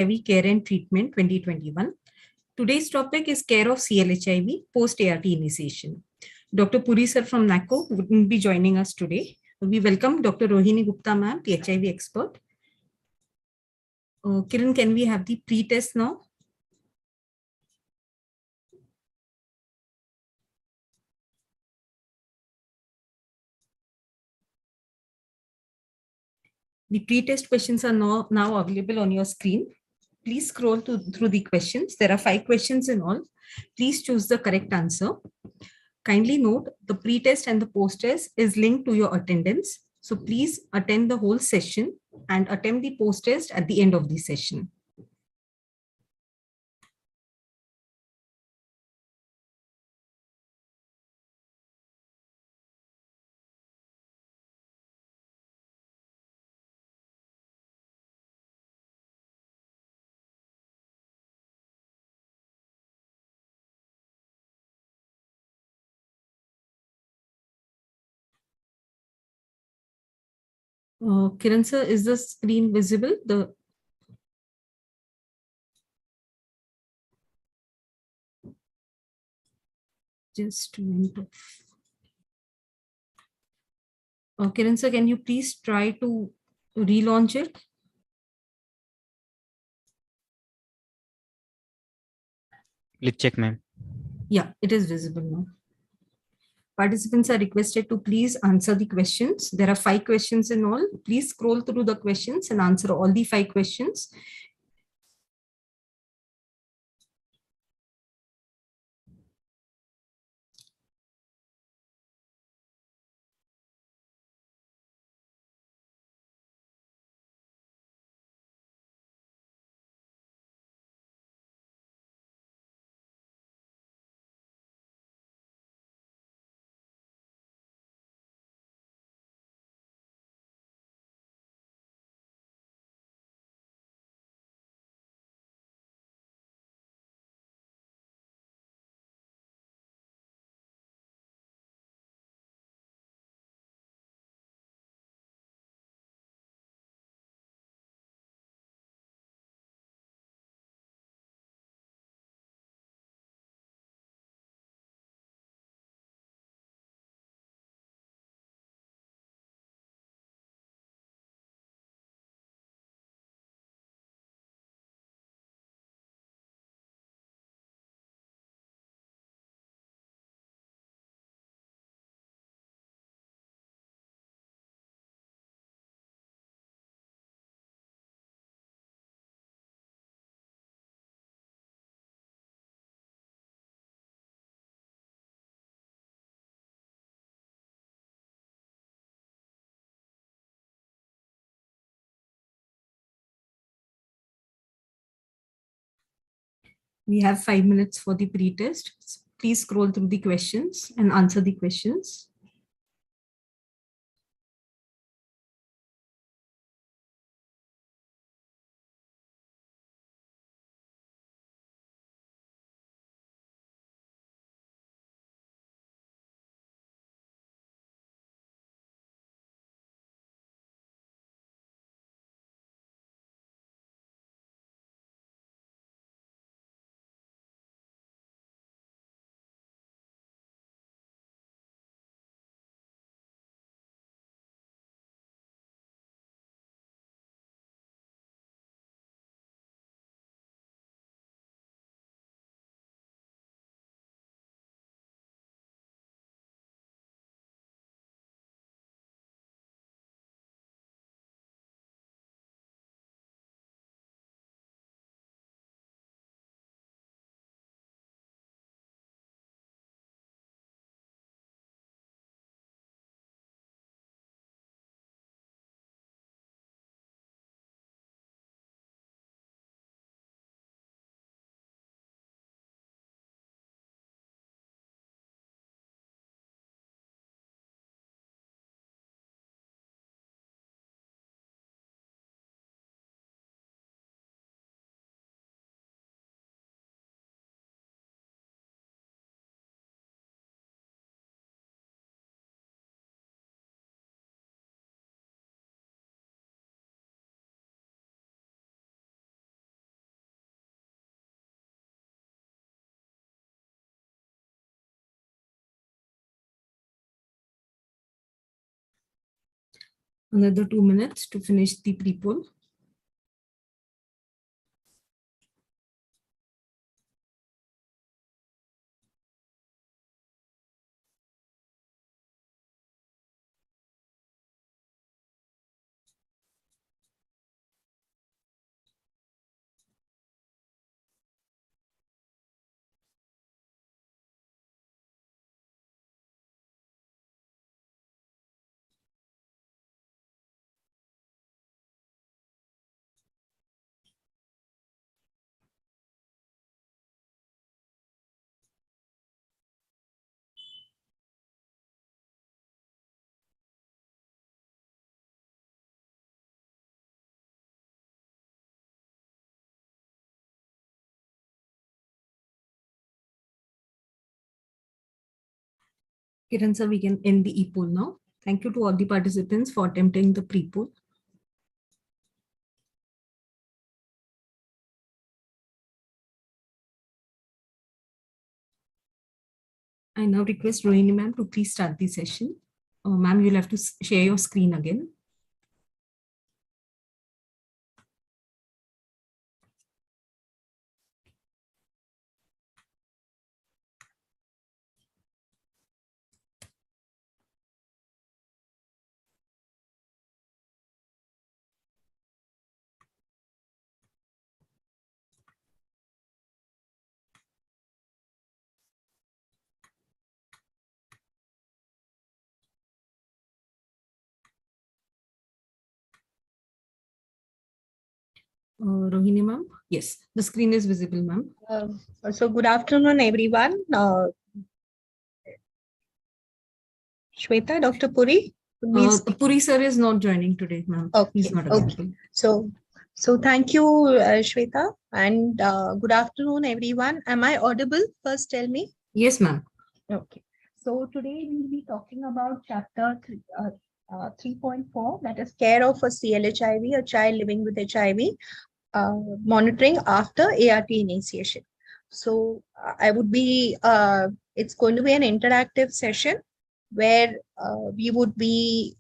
HIV Care and Treatment 2021. Today's topic is care of CLHIV post-ART initiation. Dr. Puri sir from NACO would be joining us today. We welcome Dr. Rohini Gupta ma'am, the HIV expert. Kiran, can we have the pre-test now? The pre-test questions are now available on your screen. Please scroll through the questions. There are 5 questions in all. Please choose the correct answer. Kindly note, the pre-test and the post-test is linked to your attendance. So please attend the whole session and attempt the post-test at the end of the session. Kiran sir, is the screen visible? Just went off. Kiran sir, can you please try to relaunch it? Let's check, ma'am. Yeah, it is visible now. Participants are requested to please answer the questions. There are 5 questions in all. Please scroll through the questions and answer all the 5 questions. We have 5 minutes for the pre-test. Please scroll through the questions and answer the questions. Another 2 minutes to finish the pre-poll. Kiran sir, we can end the e-poll now. Thank you to all the participants for attempting the pre-poll. I now request Rohini ma'am to please start the session. Ma'am, you'll have to share your screen again. Rohini ma'am, yes, the screen is visible, ma'am. So good afternoon, everyone. Shweta, Dr. Puri? Puri sir is not joining today, ma'am. Okay, He's not available. Okay. So thank you, Shweta, and good afternoon, everyone. Am I audible? First, tell me. Yes, ma'am. Okay. So today we will be talking about chapter 3.4, that is care of a CLHIV, a child living with HIV, monitoring after ART initiation. So I would be, it's going to be an interactive session where we would be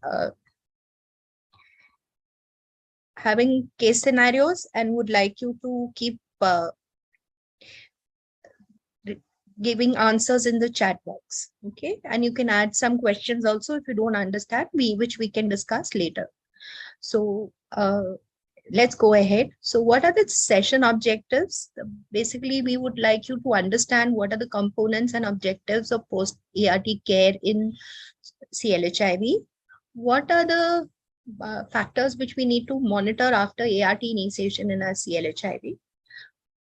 having case scenarios and would like you to keep giving answers in the chat box. Okay. And you can add some questions also if you don't understand, which we can discuss later. So let's go ahead. So what are the session objectives? Basically, we would like you to understand what are the components and objectives of post-ART care in CLHIV. What are the factors which we need to monitor after ART initiation in our CLHIV?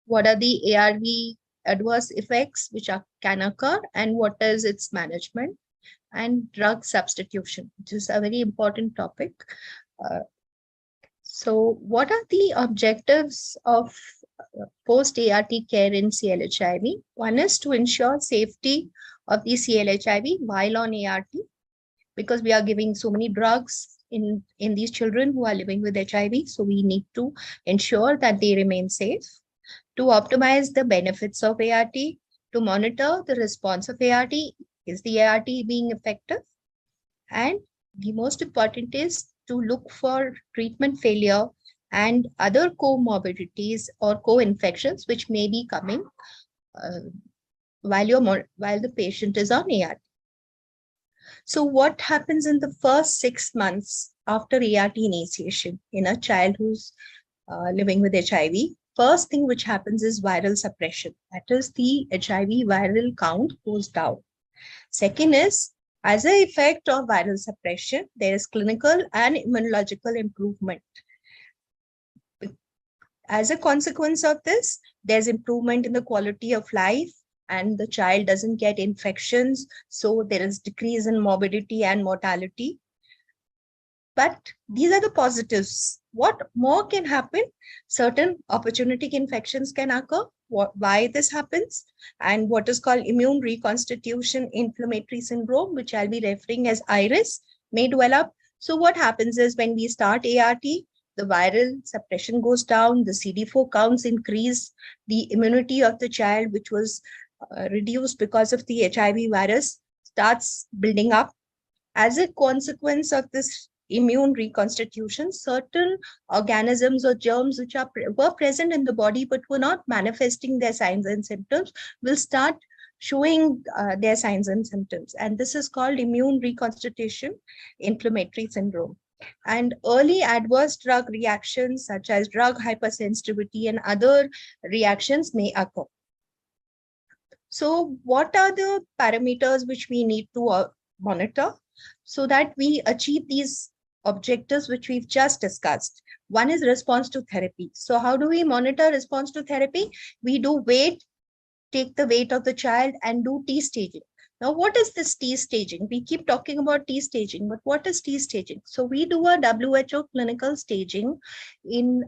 What are the ARV adverse effects which can occur, and what is its management? And drug substitution, which is a very important topic. So what are the objectives of post-ART care in CLHIV? One is to ensure safety of the CLHIV while on ART, because we are giving so many drugs in these children who are living with HIV. So we need to ensure that they remain safe. To optimize the benefits of ART, to monitor the response of ART, is the ART being effective? And the most important is to look for treatment failure and other comorbidities or co-infections which may be coming while the patient is on ART. So what happens in the first 6 months after ART initiation in a child who's living with HIV? First thing which happens is viral suppression. That is, the HIV viral count goes down. Second is, as an effect of viral suppression, there is clinical and immunological improvement. As a consequence of this, there's improvement in the quality of life, and the child doesn't get infections. So there is decrease in morbidity and mortality. But these are the positives. What more can happen? Certain opportunistic infections can occur. Why this happens? And what is called immune reconstitution inflammatory syndrome, which I'll be referring as IRIS, may develop. So what happens is when we start ART, the viral suppression goes down, the CD4 counts increase, the immunity of the child, which was reduced because of the HIV virus, starts building up. As a consequence of this immune reconstitution, certain organisms or germs which were present in the body but were not manifesting their signs and symptoms will start showing their signs and symptoms. And this is called immune reconstitution inflammatory syndrome. And early adverse drug reactions such as drug hypersensitivity and other reactions may occur. So what are the parameters which we need to monitor so that we achieve these objectives which we've just discussed? One is response to therapy. So how do we monitor response to therapy? We do weight, take the weight of the child and do T staging. Now, what is this T staging? We keep talking about T staging, but what is T staging? So we do a WHO clinical staging in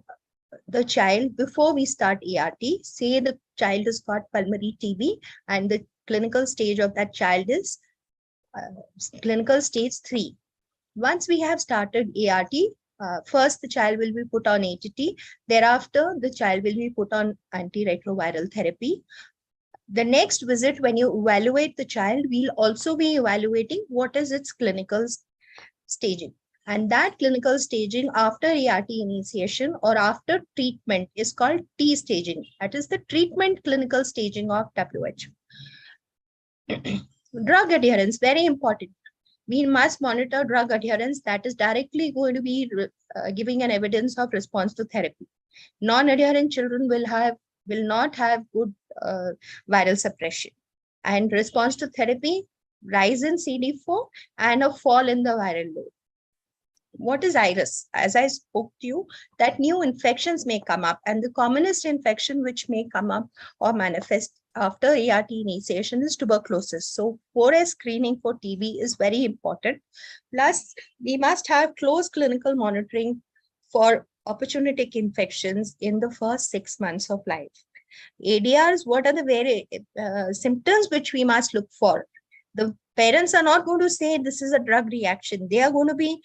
the child before we start ART. Say the child has got pulmonary TB and the clinical stage of that child is clinical stage 3. Once we have started ART, first the child will be put on ATT. Thereafter, the child will be put on antiretroviral therapy. The next visit, when you evaluate the child, we'll also be evaluating what is its clinical staging. And that clinical staging after ART initiation or after treatment is called T staging. That is the treatment clinical staging of WHO. Drug adherence, very important. We must monitor drug adherence that is directly going to be giving an evidence of response to therapy. Non-adherent children will not have good viral suppression. And response to therapy, rise in CD4 and a fall in the viral load. What is IRIS? As I spoke to you, that new infections may come up, and the commonest infection which may come up or manifest after ART initiation is tuberculosis. So 4S screening for TB is very important. Plus, we must have close clinical monitoring for opportunistic infections in the first 6 months of life. ADRs, what are the symptoms which we must look for? The parents are not going to say this is a drug reaction. They are going to be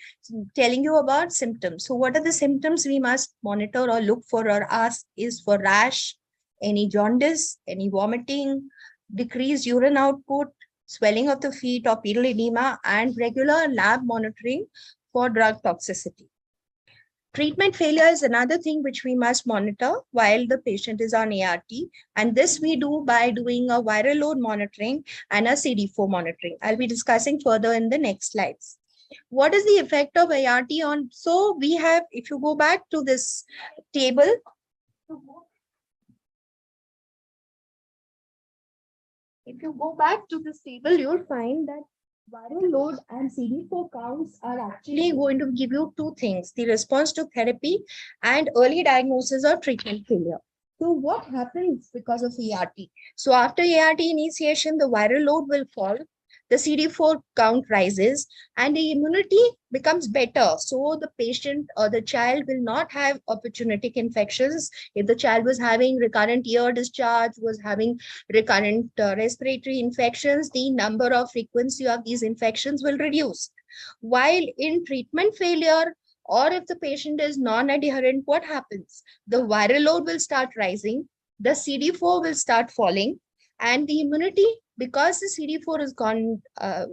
telling you about symptoms. So what are the symptoms we must monitor or look for or ask is for rash, any jaundice, any vomiting, decreased urine output, swelling of the feet or pedal edema, and regular lab monitoring for drug toxicity. Treatment failure is another thing which we must monitor while the patient is on ART. And this we do by doing a viral load monitoring and a CD4 monitoring. I'll be discussing further in the next slides. What is the effect of ART on? So we have, if you go back to this table, you'll find that viral load and CD4 counts are actually going to give you two things, the response to therapy and early diagnosis of treatment failure. So what happens because of ART? So after ART initiation, the viral load will fall, the CD4 count rises, and the immunity becomes better. So the patient or the child will not have opportunistic infections. If the child was having recurrent ear discharge, was having recurrent respiratory infections, the number of frequency of these infections will reduce. While in treatment failure, or if the patient is non-adherent, what happens? The viral load will start rising, the CD4 will start falling, and the immunity, because the CD4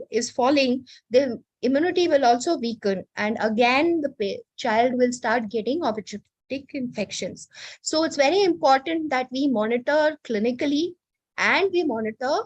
is falling, the immunity will also weaken, and again the child will start getting opportunistic infections. So it's very important that we monitor clinically and we monitor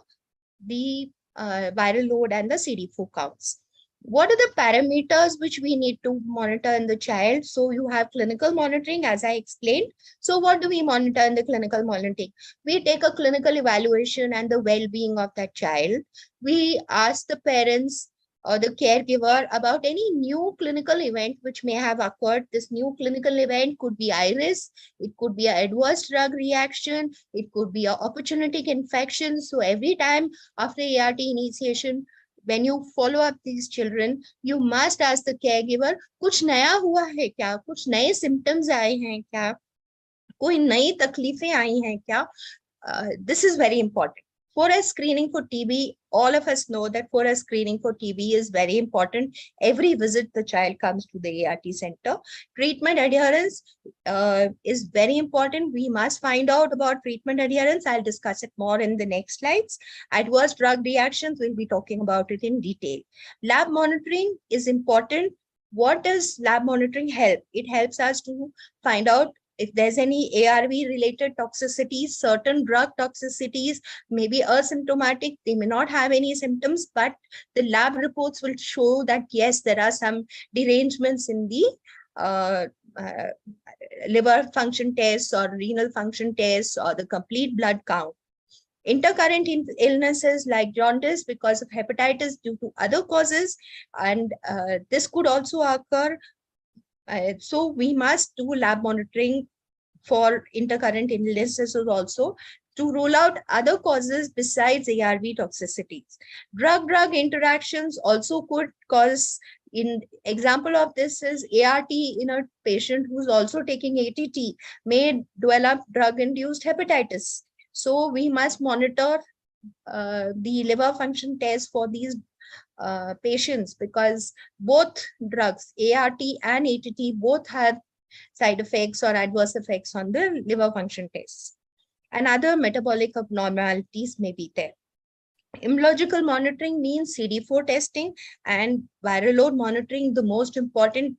the viral load and the CD4 counts. What are the parameters which we need to monitor in the child? So you have clinical monitoring, as I explained. So what do we monitor in the clinical monitoring? We take a clinical evaluation and the well-being of that child. We ask the parents or the caregiver about any new clinical event which may have occurred. This new clinical event could be IRIS, it could be an adverse drug reaction, it could be an opportunistic infection. So every time after ART initiation, when you follow up these children, you must ask the caregiver, कुछ नया हुआ है क्या? कुछ नए symptoms आए हैं क्या? कोई नई तकलीफें आई हैं क्या? This is very important. 4S screening for TB, all of us know that 4S screening for TB is very important. Every visit the child comes to the ART center. Treatment adherence is very important. We must find out about treatment adherence. I'll discuss it more in the next slides. Adverse drug reactions, we'll be talking about it in detail. Lab monitoring is important. What does lab monitoring help? It helps us to find out if there's any ARV related toxicities. Certain drug toxicities may be asymptomatic, they may not have any symptoms, but the lab reports will show that yes, there are some derangements in the liver function tests or renal function tests or the complete blood count. Intercurrent illnesses like jaundice because of hepatitis due to other causes, and this could also occur. So we must do lab monitoring for intercurrent illnesses also to rule out other causes besides ARV toxicities. Drug-drug interactions also could cause, in example of this is ART in a patient who's also taking ATT may develop drug-induced hepatitis. So we must monitor the liver function test for these patients, because both drugs, ART and ATT, both have side effects or adverse effects on the liver function tests. And other metabolic abnormalities may be there. Immunological monitoring means CD4 testing and viral load monitoring, the most important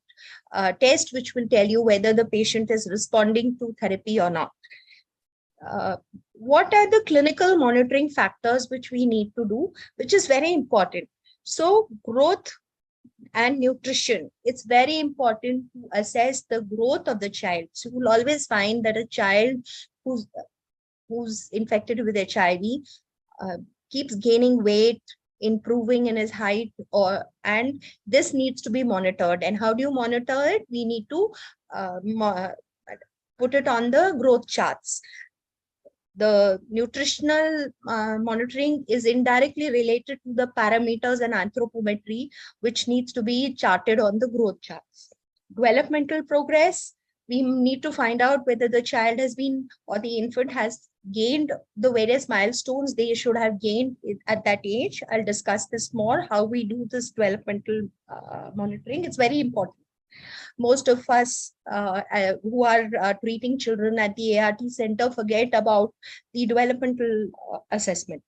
test which will tell you whether the patient is responding to therapy or not. What are the clinical monitoring factors which we need to do, which is very important? So growth and nutrition, it's very important to assess the growth of the child. So you'll always find that a child who's infected with HIV keeps gaining weight, improving in his height, and this needs to be monitored. And how do you monitor it? We need to put it on the growth charts. The nutritional monitoring is indirectly related to the parameters and anthropometry, which needs to be charted on the growth charts. Developmental progress, we need to find out whether the child has been, or the infant has gained the various milestones they should have gained at that age. I'll discuss this more, how we do this developmental monitoring. It's very important. Most of us who are treating children at the ART center forget about the developmental assessment.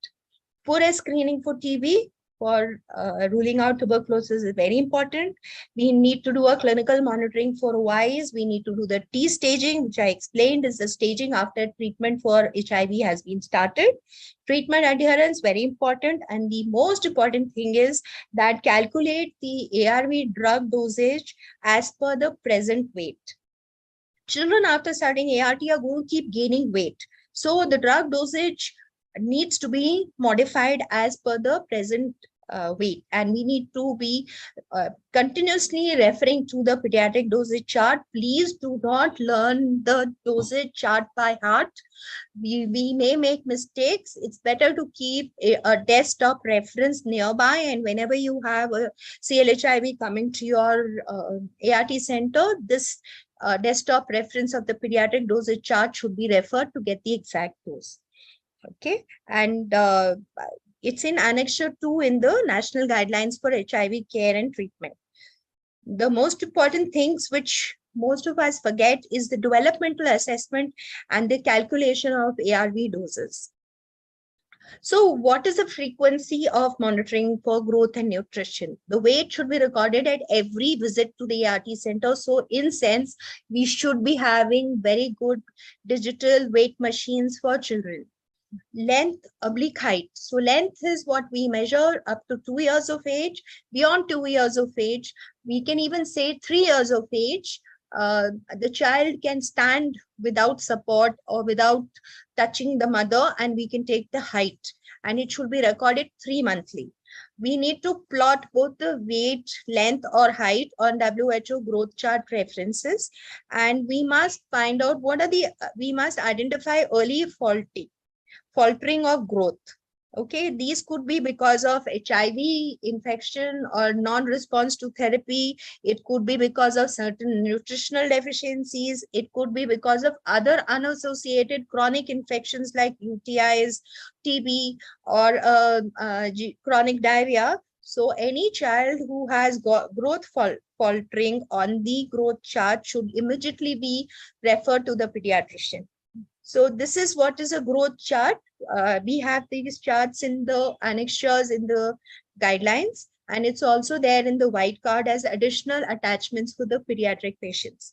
Poor screening for TB, for ruling out tuberculosis, is very important. We need to do a clinical monitoring for OIs. We need to do the T staging, which I explained is the staging after treatment for HIV has been started. Treatment adherence, very important. And the most important thing is that calculate the ARV drug dosage as per the present weight. Children after starting ART are going to keep gaining weight. So the drug dosage needs to be modified as per the present weight, and we need to be continuously referring to the pediatric dosage chart. Please do not learn the dosage chart by heart. We may make mistakes. It's better to keep a desktop reference nearby, and whenever you have a CLHIV coming to your ART center, this desktop reference of the pediatric dosage chart should be referred to get the exact dose. Okay, and it's in Annexure 2 in the National Guidelines for HIV Care and Treatment. The most important things which most of us forget is the developmental assessment and the calculation of ARV doses. So what is the frequency of monitoring for growth and nutrition? The weight should be recorded at every visit to the ART center. So in sense, we should be having very good digital weight machines for children. Length / height. So length is what we measure up to 2 years of age. Beyond 2 years of age, we can even say 3 years of age. The child can stand without support or without touching the mother, and we can take the height, and it should be recorded 3 monthly. We need to plot both the weight, length or height on WHO growth chart references, and we must find out what are we must identify early faltering of growth. Okay, these could be because of HIV infection or non-response to therapy. It could be because of certain nutritional deficiencies. It could be because of other unassociated chronic infections like UTIs, TB, or chronic diarrhea. So any child who has got growth faltering on the growth chart should immediately be referred to the pediatrician. So this is what is a growth chart. We have these charts in the annexures in the guidelines, And it's also there in the white card as additional attachments for the pediatric patients.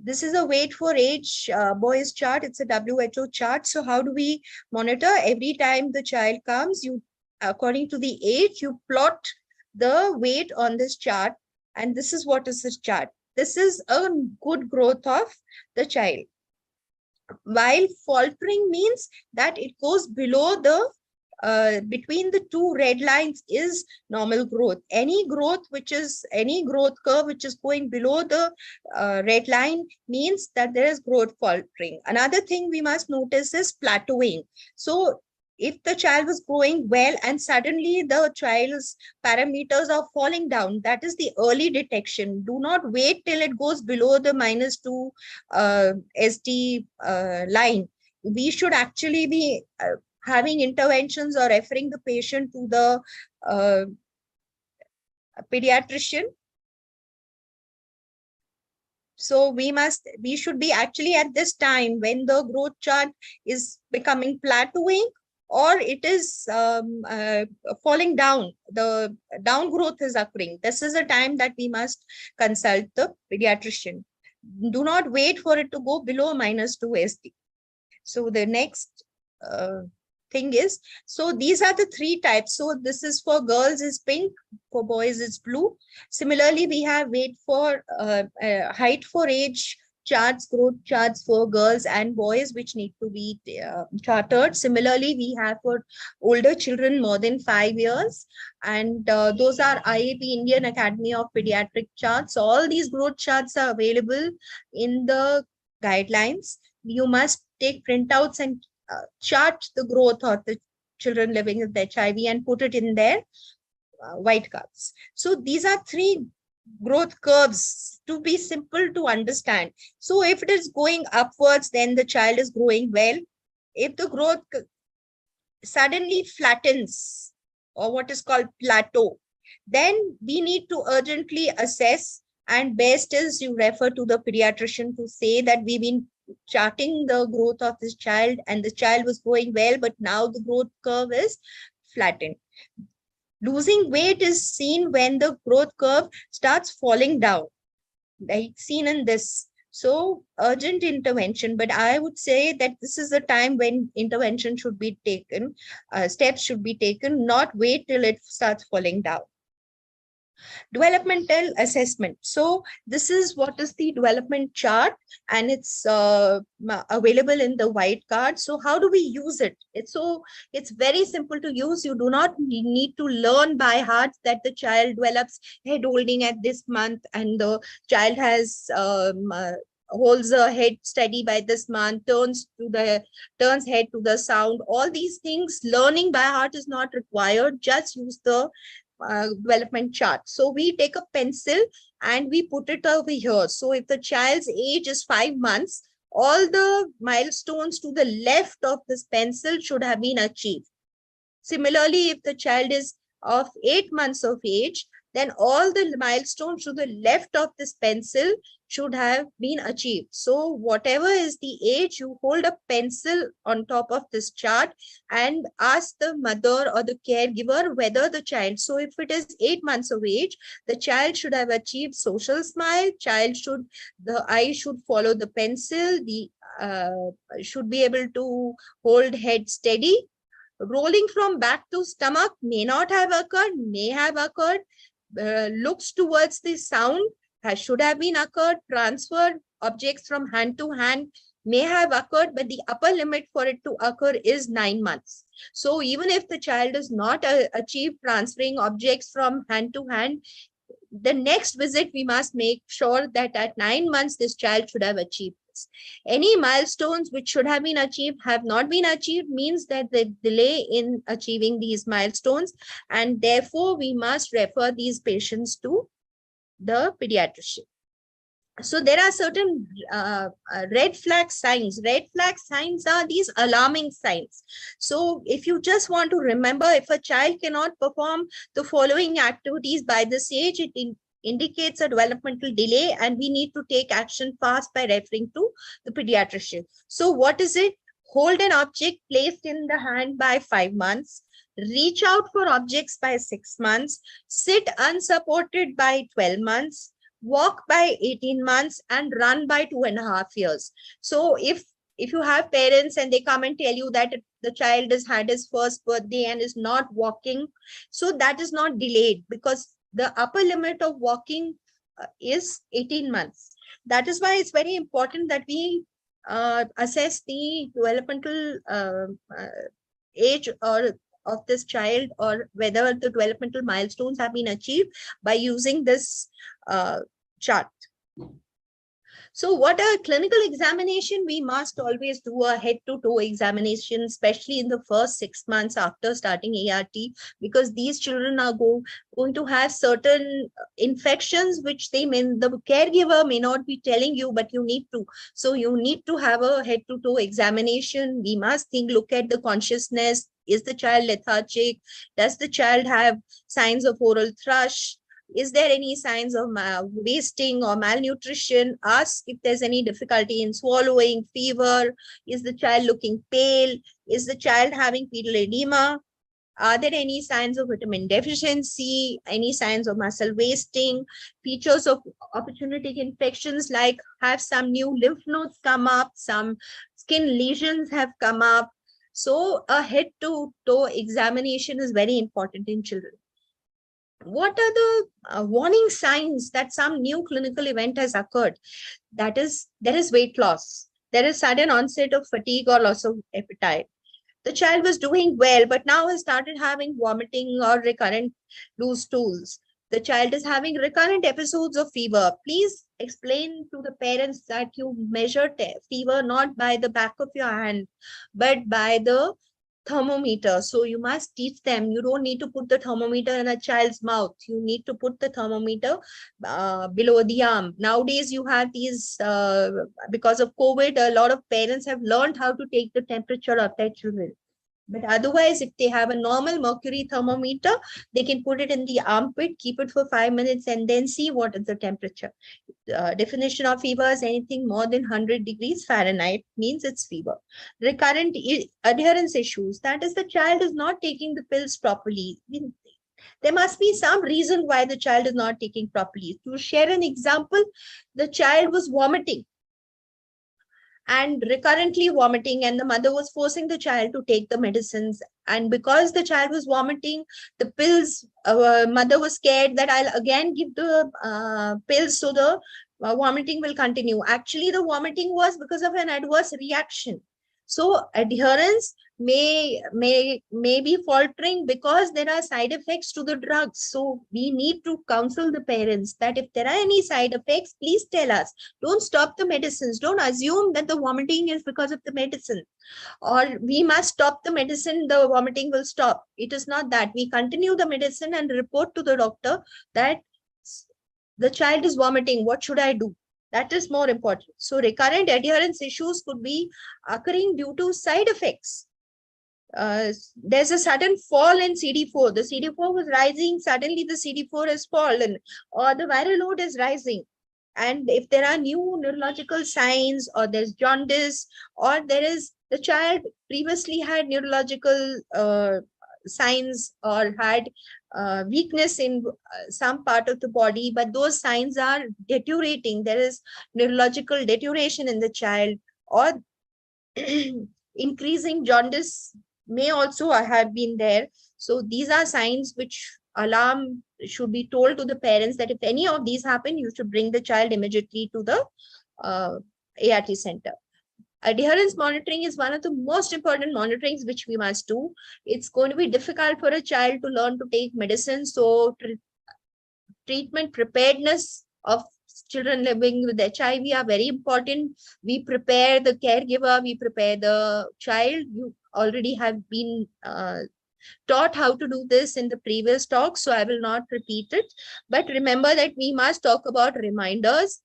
This is a weight for age boys chart. It's a WHO chart. So how do we monitor? Every time the child comes, you, according to the age, you plot the weight on this chart. And this is what is this chart. This is a good growth of the child. While faltering means that it goes below the between the two red lines is normal growth. Any growth curve which is going below the red line means that there is growth faltering. Another thing we must notice is plateauing. So if the child was growing well and suddenly the child's parameters are falling down, that is the early detection. Do not wait till it goes below the -2 SD line. We should actually be having interventions or referring the patient to the pediatrician. So we should be actually at this time when the growth chart is becoming plateauing or it is falling down, the down growth is occurring. This is a time that we must consult the pediatrician. Do not wait for it to go below -2 SD. So the next thing is, so these are the three types. So this is for girls is pink, for boys is blue. Similarly, we have weight for height for age charts, growth charts for girls and boys, which need to be charted. Similarly, we have for older children more than 5 years, and those are IAP, Indian Academy of Pediatric charts. All these growth charts are available in the guidelines. You must take printouts and chart the growth of the children living with HIV and put it in their white cards. So these are three growth curves to be simple to understand. So if it is going upwards, then the child is growing well. If the growth suddenly flattens or what is called plateau, then we need to urgently assess, and best is you refer to the pediatrician to say that we've been charting the growth of this child and the child was growing well, but now the growth curve is flattened. Losing weight is seen when the growth curve starts falling down, like seen in this. So urgent intervention, but I would say that this is the time when intervention should be taken, steps should be taken, not wait till it starts falling down. Developmental assessment. So this is what is the development chart, and it's available in the white card. So how do we use it? It's very simple to use. You do not need to learn by heart that the child develops head holding at this month and the child has holds a head steady by this month, turns head to the sound. All these things, learning by heart is not required. Just use the development chart. So we take a pencil and we put it over here. So if the child's age is 5 months, all the milestones to the left of this pencil should have been achieved. Similarly, if the child is of 8 months of age, then all the milestones to the left of this pencil should have been achieved. So whatever is the age, you hold a pencil on top of this chart and ask the mother or the caregiver whether the child, so if it is 8 months of age, the child should have achieved social smile, the eye should follow the pencil, the should be able to hold head steady. Rolling from back to stomach may not have occurred, may have occurred. Looks towards the sound should have been occurred. Transfer objects from hand to hand may have occurred, but the upper limit for it to occur is 9 months. So even if the child does not achieve transferring objects from hand to hand, the next visit we must make sure that at 9 months this child should have achieved this. Any milestones which should have been achieved have not been achieved means that the delay in achieving these milestones, and therefore we must refer these patients to the pediatrician. So there are certain red flag signs. Red flag signs are these alarming signs. So if you just want to remember, if a child cannot perform the following activities by this age, it indicates a developmental delay and we need to take action fast by referring to the pediatrician. So what is it? Hold an object placed in the hand by 5 months. reach out for objects by 6 months, sit unsupported by 12 months, walk by 18 months, and run by 2.5 years. So if you have parents and they come and tell you that the child has had his first birthday and is not walking, so that is not delayed, because the upper limit of walking is 18 months. That is why it's very important that we assess the developmental age of this child, or whether the developmental milestones have been achieved by using this chart. So what a clinical examination, we must always do a head-to-toe examination, especially in the first 6 months after starting ART, because these children are going to have certain infections which the caregiver may not be telling you, but you need to. So you need to have a head-to-toe examination. We must look at the consciousness. Is the child lethargic? Does the child have signs of oral thrush? Is there any signs of wasting or malnutrition? Ask if there's any difficulty in swallowing, fever. Is the child looking pale? Is the child having fetal edema? Are there any signs of vitamin deficiency? Any signs of muscle wasting? Features of opportunistic infections, like have some new lymph nodes come up, some skin lesions have come up. So a head-to-toe examination is very important in children. What are the warning signs that some new clinical event has occurred? That is, there is weight loss. There is sudden onset of fatigue or loss of appetite. The child was doing well, but now has started having vomiting or recurrent loose stools. The child is having recurrent episodes of fever. Please explain to the parents that you measure fever not by the back of your hand, but by the thermometer. So you must teach them. You don't need to put the thermometer in a child's mouth. You need to put the thermometer below the arm. Nowadays, you have these, because of COVID, a lot of parents have learned how to take the temperature of their children. But otherwise, if they have a normal mercury thermometer, they can put it in the armpit, keep it for 5 minutes, and then see what is the temperature. Definition of fever is anything more than 100 degrees Fahrenheit means it's fever. Recurrent adherence issues, that is, the child is not taking the pills properly. There must be some reason why the child is not taking properly. To share an example, the child was vomiting and recurrently vomiting, and the mother was forcing the child to take the medicines. And because the child was vomiting, the pills, mother was scared that I'll again give the pills so the vomiting will continue. Actually, the vomiting was because of an adverse reaction. So adherence may be faltering because there are side effects to the drugs. So we need to counsel the parents that if there are any side effects, please tell us. Don't stop the medicines. Don't assume that the vomiting is because of the medicine, or we must stop the medicine, the vomiting will stop. It is not that. We continue the medicine and report to the doctor that the child is vomiting. What should I do? That is more important. So recurrent adherence issues could be occurring due to side effects. There's a sudden fall in Cd4. The Cd4 was rising, suddenly the Cd4 has fallen, or the viral load is rising. And if there are new neurological signs, or there's jaundice, or there is the child previously had neurological signs or had weakness in some part of the body, but those signs are deteriorating. There is neurological deterioration in the child, or increasing jaundice may also have been there. So these are signs which alarm should be told to the parents that if any of these happen, you should bring the child immediately to the ART center. Adherence monitoring is one of the most important monitorings which we must do. It's going to be difficult for a child to learn to take medicine. So treatment preparedness of children living with HIV are very important. We prepare the caregiver, we prepare the child. You already have been taught how to do this in the previous talk, so I will not repeat it. But remember that we must talk about reminders.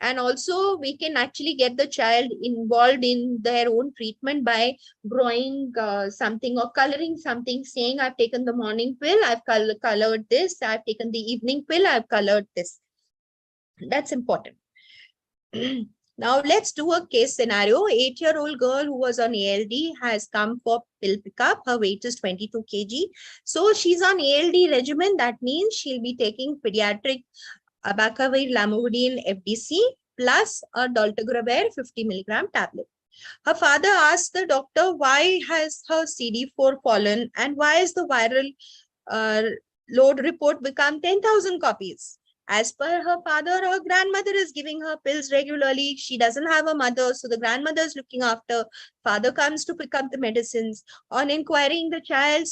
And also we can actually get the child involved in their own treatment by drawing something or coloring something, saying, I've taken the morning pill, I've colored this, I've taken the evening pill, I've colored this. That's important. The Now let's do a case scenario. 8-year-old girl who was on ALD has come for pill pickup. Her weight is 22 kg. So she's on ALD regimen. That means she'll be taking pediatric abacavir lamivudine FDC plus a dolutegravir 50 milligram tablet. Her father asked the doctor why has her CD4 fallen and why is the viral load report become 10,000 copies. As per her father, her grandmother is giving her pills regularly. She doesn't have a mother, so the grandmother is looking after. Father comes to pick up the medicines. On inquiring, the child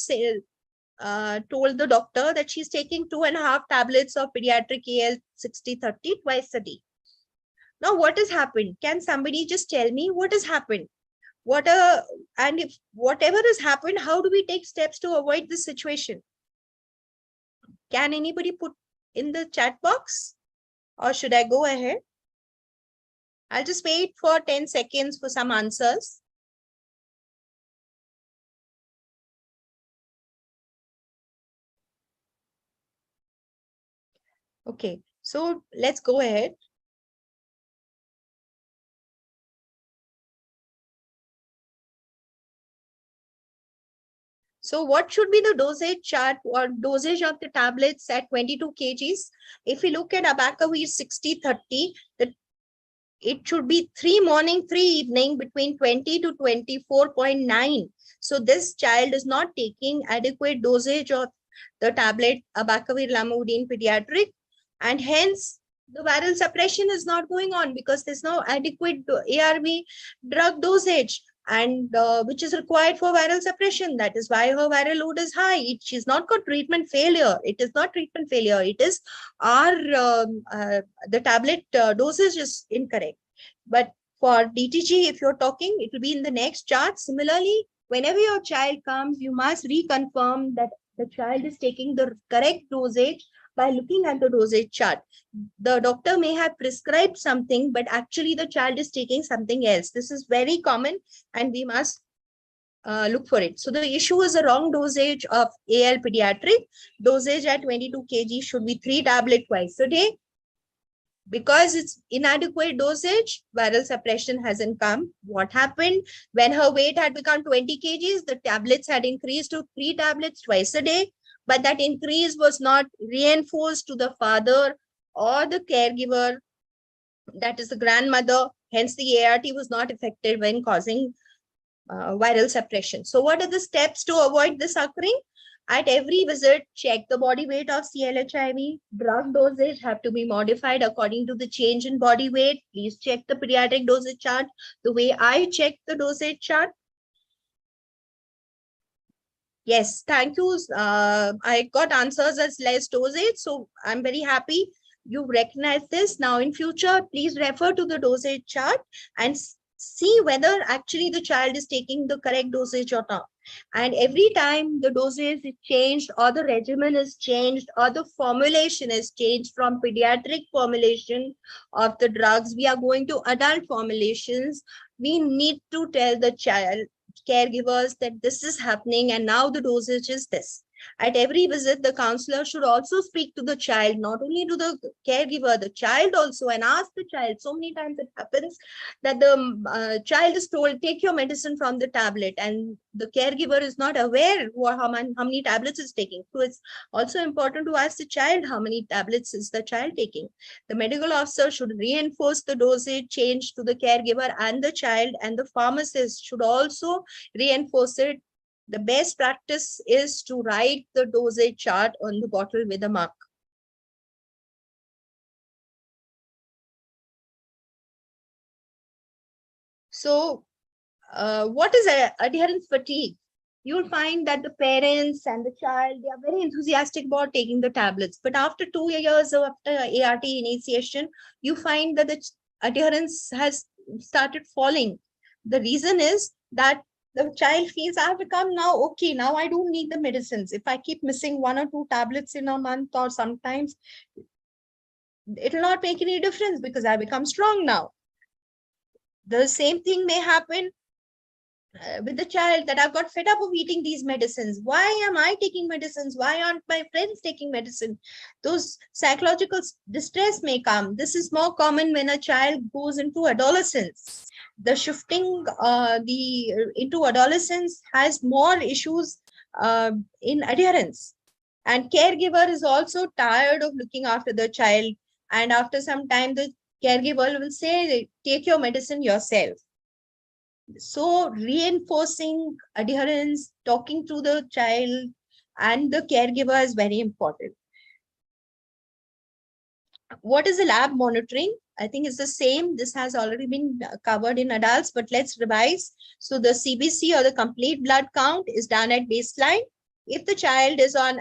told the doctor that she's taking 2.5 tablets of pediatric AL 60/30 twice a day. Now, what has happened? Can somebody just tell me what has happened? And if whatever has happened, how do we take steps to avoid this situation? Can anybody put in the chat box, or should I go ahead? I'll just wait for 10 seconds for some answers. Okay, so let's go ahead. So what should be the dosage chart or dosage of the tablets at 22 kgs? If we look at abacavir 60/30, it should be 3 morning, 3 evening between 20 to 24.9. So this child is not taking adequate dosage of the tablet abacavir lamivudine pediatric, and hence the viral suppression is not going on because there's no adequate ARV drug dosage, and which is required for viral suppression. That is why her viral load is high. She's not got treatment failure. It is not treatment failure. It is the tablet dosage is incorrect. But for DTG, if you're talking, it will be in the next chart. Similarly, whenever your child comes, you must reconfirm that the child is taking the correct dosage by looking at the dosage chart. The doctor may have prescribed something, but actually the child is taking something else. This is very common and we must look for it. So the issue is the wrong dosage of AL pediatric. Dosage at 22 kg should be 3 tablets twice a day. Because it's inadequate dosage, viral suppression hasn't come. What happened? When her weight had become 20 kgs, the tablets had increased to 3 tablets twice a day. But that increase was not reinforced to the father or the caregiver, that is the grandmother. Hence, the ART was not effective when causing viral suppression. So what are the steps to avoid this occurring? At every visit, check the body weight of CLHIV. Drug dosage have to be modified according to the change in body weight. Please check the pediatric dosage chart the way I check the dosage chart. Yes, thank you. I got answers as less dosage, so I'm very happy you recognize this. Now in future, please refer to the dosage chart and see whether actually the child is taking the correct dosage or not. And every time the dosage is changed or the regimen is changed or the formulation is changed from pediatric formulation of the drugs, we are going to adult formulations. We need to tell the child caregivers that this is happening and now the dosage is this. At every visit, the counselor should also speak to the child, not only to the caregiver, the child also, and ask the child. So many times it happens that the child is told, take your medicine from the tablet, and the caregiver is not aware how many tablets is taking. So it's also important to ask the child how many tablets is the child taking. The medical officer should reinforce the dosage change to the caregiver and the child, and the pharmacist should also reinforce it. The best practice is to write the dosage chart on the bottle with a mark. So, what is adherence fatigue? You'll find that the parents and the child, they are very enthusiastic about taking the tablets. But after 2 years after ART initiation, you find that the adherence has started falling. The reason is that the child feels, I've become now okay, now I don't need the medicines. If I keep missing 1 or 2 tablets in a month or sometimes, it will not make any difference because I become strong now. The same thing may happen with the child that I've got fed up of eating these medicines. Why am I taking medicines? Why aren't my friends taking medicine? Those psychological distress may come. This is more common when a child goes into adolescence. The shifting into adolescence has more issues in adherence. And caregiver is also tired of looking after the child. And after some time, the caregiver will say, take your medicine yourself. So reinforcing adherence, talking to the child and the caregiver is very important. What is the lab monitoring? I think it's the same. This has already been covered in adults, but let's revise. So the CBC or the complete blood count is done at baseline. If the child is on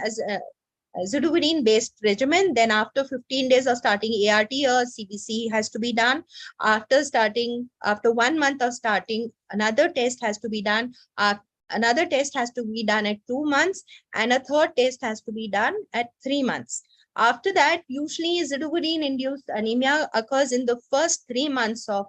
zidovudine-based regimen, then after 15 days of starting ART, or CBC has to be done. After 1 month of starting, another test has to be done. Another test has to be done at 2 months, and a third test has to be done at 3 months. After that, usually zidovudine-induced anemia occurs in the first 3 months of,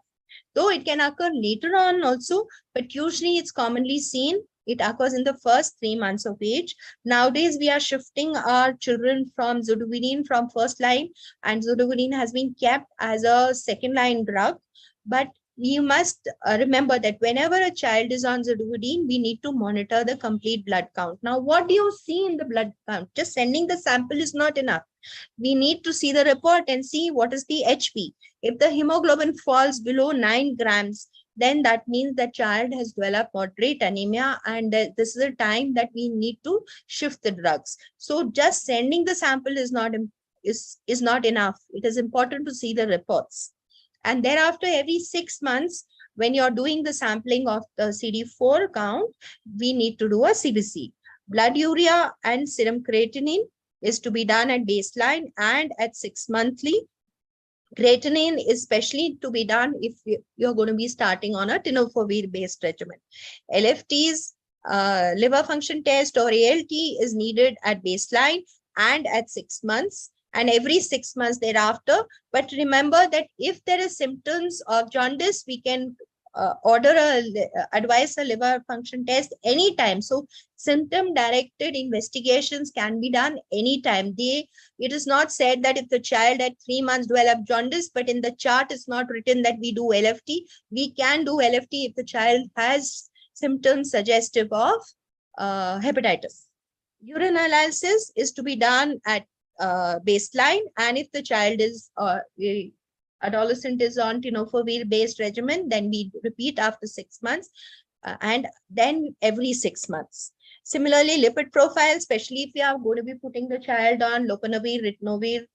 though it can occur later on also, but usually it's commonly seen. It occurs in the first 3 months of age. Nowadays, we are shifting our children from zidovudine from first line, and zidovudine has been kept as a second line drug. But we must remember that whenever a child is on zidovudine, we need to monitor the complete blood count. Now, what do you see in the blood count? Just sending the sample is not enough. We need to see the report and see what is the HP. If the hemoglobin falls below 9 grams, then that means the child has developed moderate anemia, and this is a time that we need to shift the drugs. So just sending the sample is not enough. It is important to see the reports. And thereafter, every 6 months, when you're doing the sampling of the CD4 count, we need to do a CBC. Blood urea and serum creatinine is to be done at baseline and at 6 monthly. Creatinine is especially to be done if you're going to be starting on a tenofovir-based regimen. LFTs, liver function test or ALT is needed at baseline and at 6 months, and every 6 months thereafter. But remember that if there is symptoms of jaundice, we can advise a liver function test anytime. So symptom directed investigations can be done anytime. It is not said that if the child at 3 months developed jaundice, but in the chart it's not written that we do LFT. We can do LFT if the child has symptoms suggestive of hepatitis. Urine analysis is to be done at baseline, and if the child is adolescent is on tenofovir-based regimen, then we repeat after 6 months, and then every 6 months. Similarly, lipid profile, especially if we are going to be putting the child on lopinavir, ritonavir,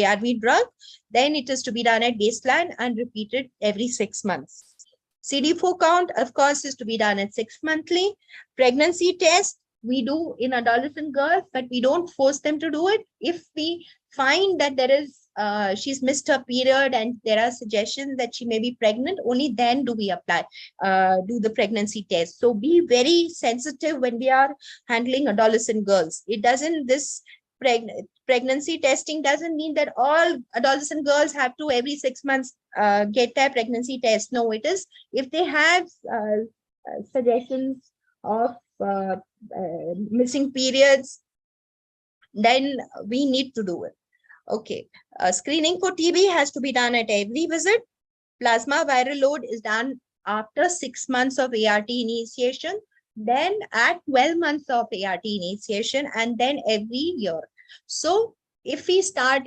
ARV drug, then it is to be done at baseline and repeated every 6 months. CD4 count, of course, is to be done at 6 monthly. Pregnancy test, we do in adolescent girls, but we don't force them to do it. If we find that there is, she's missed her period and there are suggestions that she may be pregnant, only then do we do the pregnancy test. So be very sensitive when we are handling adolescent girls. It doesn't, this pregnancy testing doesn't mean that all adolescent girls have to every 6 months get their pregnancy test. No, it is if they have suggestions of missing periods, then we need to do it. Okay. Screening for TB has to be done at every visit. Plasma viral load is done after 6 months of ART initiation, then at 12 months of ART initiation, and then every year. So if we start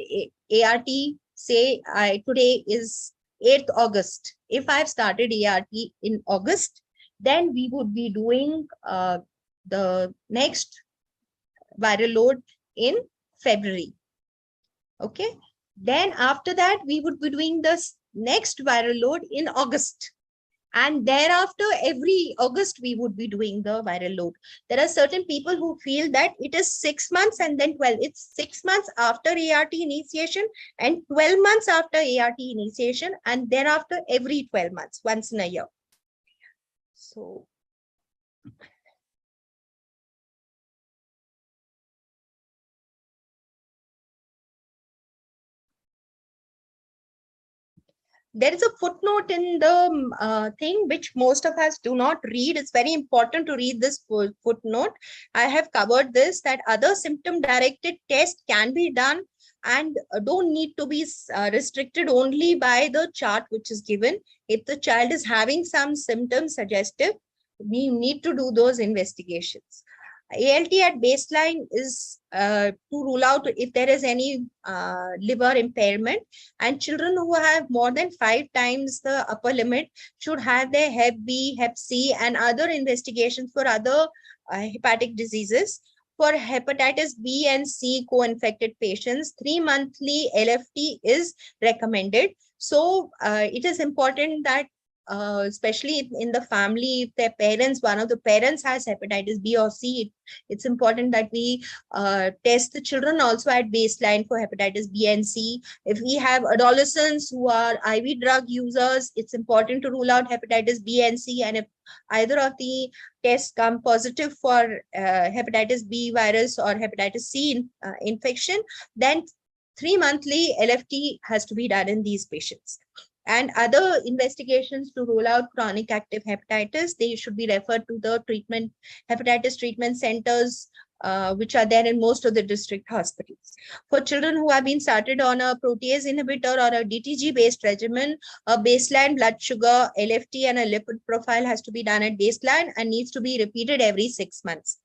ART, say today is 8th August. If I've started ART in August, then we would be doing the next viral load in February. Okay. Then after that, we would be doing the next viral load in August. And thereafter, every August, we would be doing the viral load. There are certain people who feel that it is 6 months and then 12. It's 6 months after ART initiation and 12 months after ART initiation, and thereafter every 12 months, once in a year. So There is a footnote in the thing which most of us do not read. It's very important to read this footnote. I have covered this, that other symptom directed tests can be done and don't need to be restricted only by the chart which is given. If the child is having some symptoms suggestive, we need to do those investigations. ALT at baseline is to rule out if there is any liver impairment, and children who have more than 5 times the upper limit should have their Hep B, Hep C and other investigations for other hepatic diseases. For hepatitis B and C co-infected patients, 3-monthly LFT is recommended. So it is important that especially in the family, if their parents, one of the parents has hepatitis B or C, it's important that we test the children also at baseline for hepatitis B and C. If we have adolescents who are IV drug users, it's important to rule out hepatitis B and C. And if either of the tests come positive for hepatitis B virus or hepatitis C infection, then 3-monthly LFT has to be done in these patients. And other investigations to rule out chronic active hepatitis, they should be referred to the hepatitis treatment centers, which are there in most of the district hospitals. For children who have been started on a protease inhibitor or a DTG-based regimen, a baseline blood sugar, LFT, and a lipid profile has to be done at baseline and needs to be repeated every 6 months.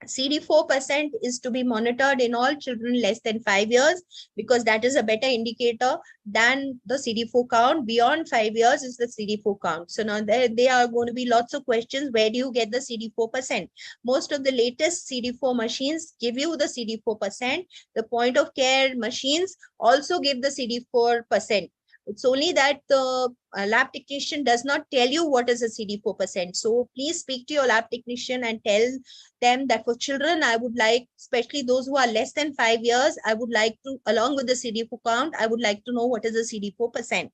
Cd4% is to be monitored in all children less than 5 years, because that is a better indicator than the CD4 count. Beyond 5 years is the CD4 count. So now there are going to be lots of questions. Where do you get the CD4%? Most of the latest CD4 machines give you the CD4%. The point of care machines also give the CD4%. It's only that the lab technician does not tell you what is a CD4%. So please speak to your lab technician and tell them that for children, I would like, especially those who are less than 5 years, I would like to, along with the CD4 count, I would like to know what is the CD4%.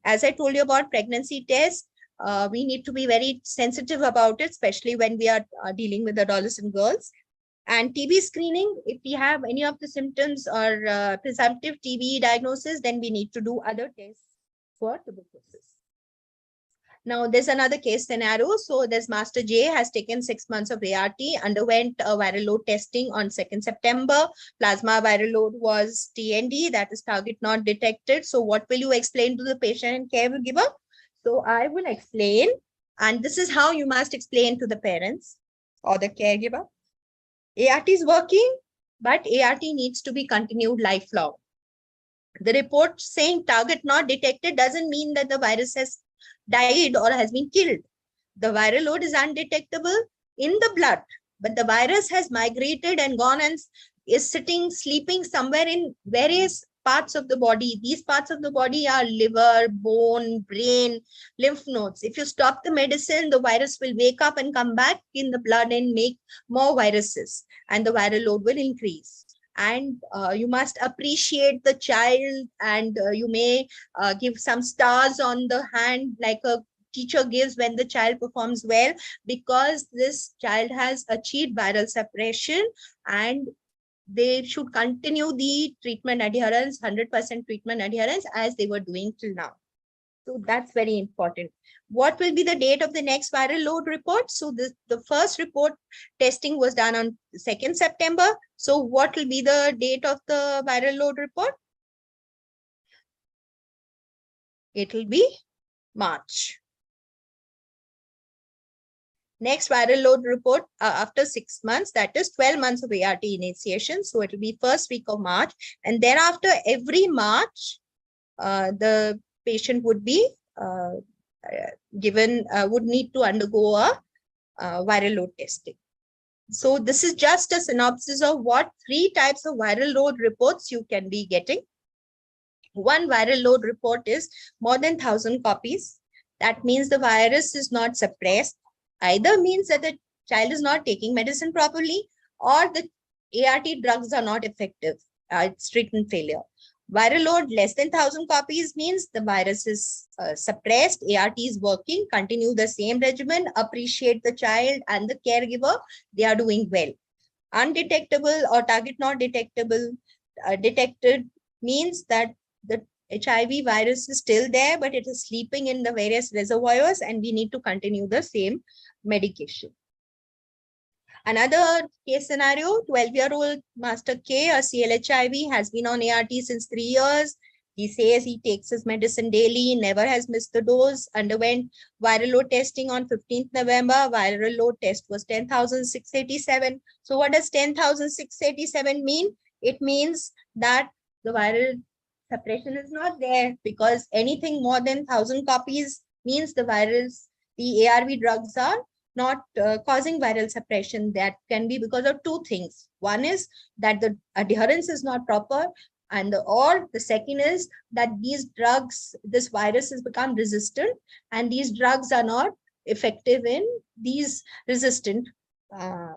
As I told you about pregnancy tests, we need to be very sensitive about it, especially when we are dealing with adolescent girls. And TB screening, if we have any of the symptoms or presumptive TB diagnosis, then we need to do other tests for tuberculosis. Now, there's another case scenario. So there's Master J has taken 6 months of ART, underwent a viral load testing on 2nd September. Plasma viral load was TND, that is target not detected. So what will you explain to the patient and caregiver? So I will explain, and this is how you must explain to the parents or the caregiver. ART is working, but ART needs to be continued lifelong. The report saying target not detected doesn't mean that the virus has died or has been killed. The viral load is undetectable in the blood, but the virus has migrated and gone and is sitting, sleeping somewhere in various parts of the body. These parts of the body are liver, bone, brain, lymph nodes. If you stop the medicine, the virus will wake up and come back in the blood and make more viruses, and the viral load will increase. And you must appreciate the child, and you may give some stars on the hand like a teacher gives when the child performs well, because this child has achieved viral suppression, and they should continue the treatment adherence, 100% treatment adherence as they were doing till now. So that's very important. What will be the date of the next viral load report? So the first report testing was done on 2nd September. So what will be the date of the viral load report? It will be March. Next viral load report after 6 months, that is 12 months of ART initiation. So it will be first week of March. And thereafter, every March, the patient would be would need to undergo a viral load testing. So this is just a synopsis of what 3 types of viral load reports you can be getting. One viral load report is more than 1,000 copies. That means the virus is not suppressed. Either means that the child is not taking medicine properly, or the ART drugs are not effective. It's treatment failure. Viral load less than 1,000 copies means the virus is suppressed, ART is working, continue the same regimen, appreciate the child and the caregiver, they are doing well. Undetectable or target not detectable, detected means that the HIV virus is still there, but it is sleeping in the various reservoirs, and we need to continue the same medication. Another case scenario, 12-year-old Master K, a CLHIV, has been on ART since 3 years. He says he takes his medicine daily, never has missed the dose, underwent viral load testing on 15th November. Viral load test was 10,687. So what does 10,687 mean? It means that the viral suppression is not there, because anything more than 1,000 copies means the ARV drugs are not causing viral suppression. That can be because of two things. One is that the adherence is not proper, and the second is that these drugs, this virus has become resistant, and these drugs are not effective in these resistant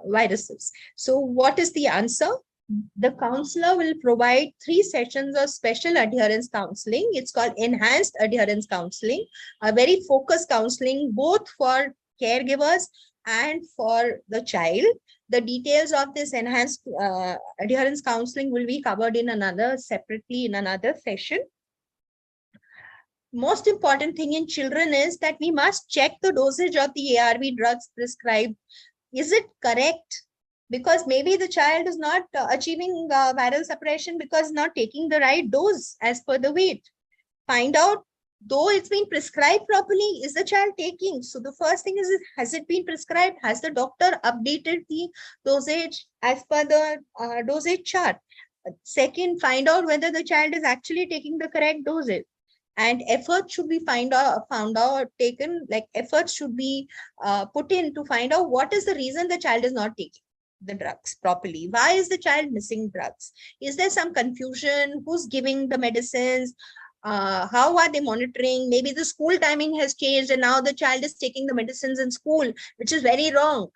viruses. So what is the answer? The counselor will provide 3 sessions of special adherence counseling. It's called enhanced adherence counseling, a very focused counseling both for caregivers and for the child. The details of this enhanced adherence counseling will be covered in separately in another session. Most important thing in children is that we must check the dosage of the ARV drugs prescribed. Is it correct? Because maybe the child is not achieving viral suppression because not taking the right dose as per the weight. Find out, though it's been prescribed properly, is the child taking? So the first thing is, has it been prescribed? Has the doctor updated the dosage as per the dosage chart? Second, find out whether the child is actually taking the correct dosage. And efforts should be efforts should be put in to find out what is the reason the child is not taking the drugs properly. Why is the child missing drugs? Is there some confusion? Who's giving the medicines? How are they monitoring? Maybe the school timing has changed and now the child is taking the medicines in school, which is very wrong.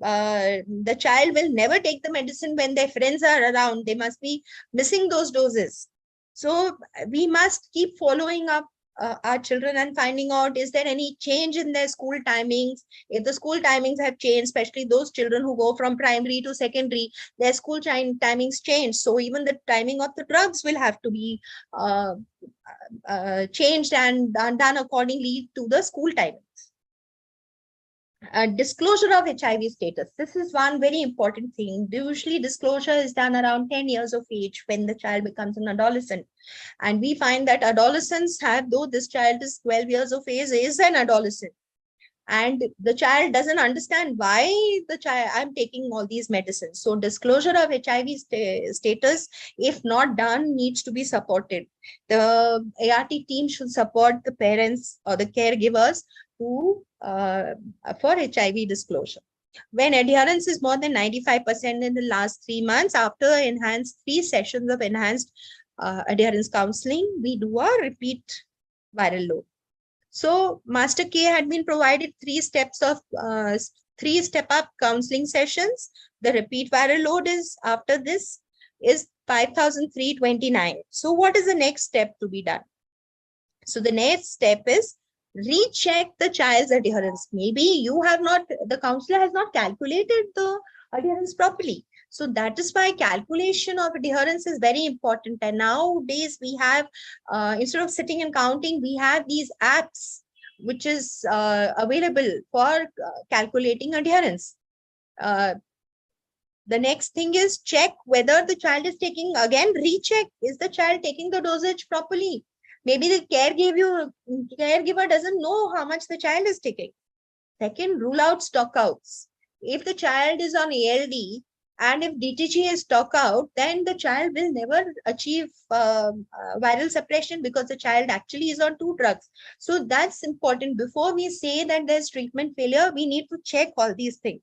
The child will never take the medicine when their friends are around. They must be missing those doses. So we must keep following up our children and finding out, is there any change in their school timings? If the school timings have changed, especially those children who go from primary to secondary, their school timings change. So even the timing of the drugs will have to be changed and done accordingly to the school timings. Disclosure of HIV status. This is one very important thing. Usually disclosure is done around 10 years of age when the child becomes an adolescent. And we find that adolescents have, though this child is 12 years of age, is an adolescent. And the child doesn't understand why I'm taking all these medicines. So disclosure of HIV status, if not done, needs to be supported. The ART team should support the parents or the caregivers for HIV disclosure. When adherence is more than 95% in the last 3 months, after 3 sessions of enhanced adherence counseling, we do a repeat viral load. So Master K had been provided 3 steps of 3 step-up counseling sessions. The repeat viral load is after this is 5,329. So what is the next step to be done? So the next step is recheck the child's adherence. Maybe the counselor has not calculated the adherence properly. So that is why calculation of adherence is very important. And nowadays we have, instead of sitting and counting, we have these apps which is available for calculating adherence. The next thing is check whether the child is taking, again, recheck, is the child taking the dosage properly? Maybe the caregiver doesn't know how much the child is taking. Second, rule out stockouts. If the child is on ALD and if DTG is stock out, then the child will never achieve viral suppression because the child actually is on 2 drugs. So that's important. Before we say that there's treatment failure, we need to check all these things.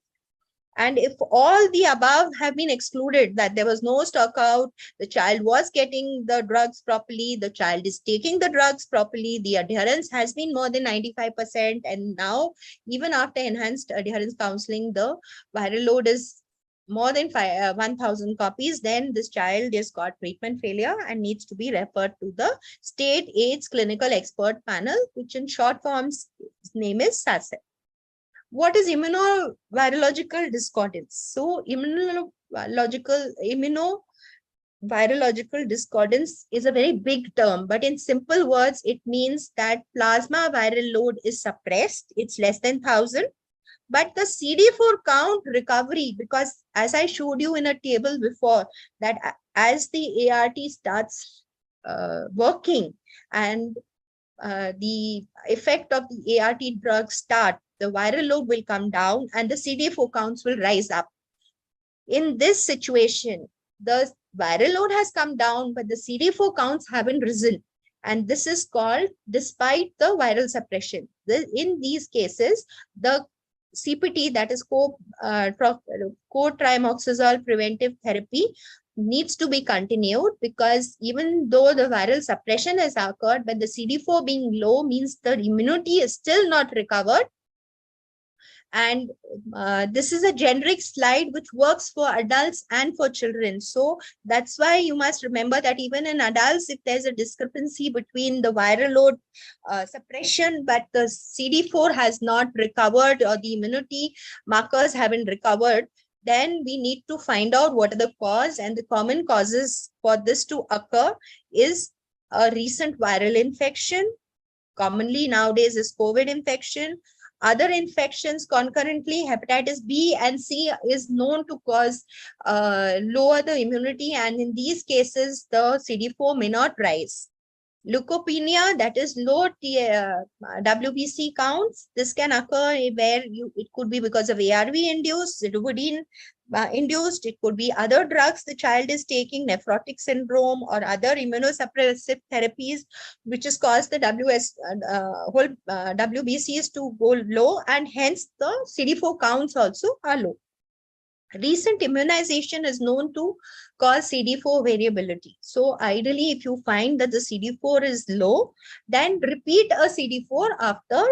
And if all the above have been excluded, that there was no stock out, the child was getting the drugs properly, the child is taking the drugs properly, the adherence has been more than 95%, and now even after enhanced adherence counseling, the viral load is more than 1,000 copies, then this child has got treatment failure and needs to be referred to the State AIDS Clinical Expert Panel, which in short form's name is SASEP. What is immunovirological discordance? So immuno virological discordance is a very big term, but in simple words, it means that plasma viral load is suppressed. It's less than 1,000. But the CD4 count recovery, because as I showed you in a table before, that as the ART starts working and the effect of the ART drugs start, the viral load will come down and the CD4 counts will rise up. In this situation, the viral load has come down, but the CD4 counts haven't risen. And this is called despite the viral suppression. In these cases, the CPT, that is co-trimoxazole preventive therapy, needs to be continued, because even though the viral suppression has occurred, but the CD4 being low means the immunity is still not recovered. And this is a generic slide which works for adults and for children. So that's why you must remember that even in adults, if there's a discrepancy between the viral load suppression, but the CD4 has not recovered or the immunity markers haven't recovered, then we need to find out what are the cause. And the common causes for this to occur is a recent viral infection. Commonly nowadays is COVID infection. Other infections concurrently, hepatitis B and C is known to cause lower the immunity, and in these cases, the CD4 may not rise. Leukopenia, that is low WBC counts. This can occur where it could be because of ARV induced, zidovudine induced. It could be other drugs the child is taking, nephrotic syndrome or other immunosuppressive therapies, which has caused the WBCs to go low, and hence the CD4 counts also are low. Recent immunization is known to cause CD4 variability. So ideally, if you find that the CD4 is low, then repeat a CD4 after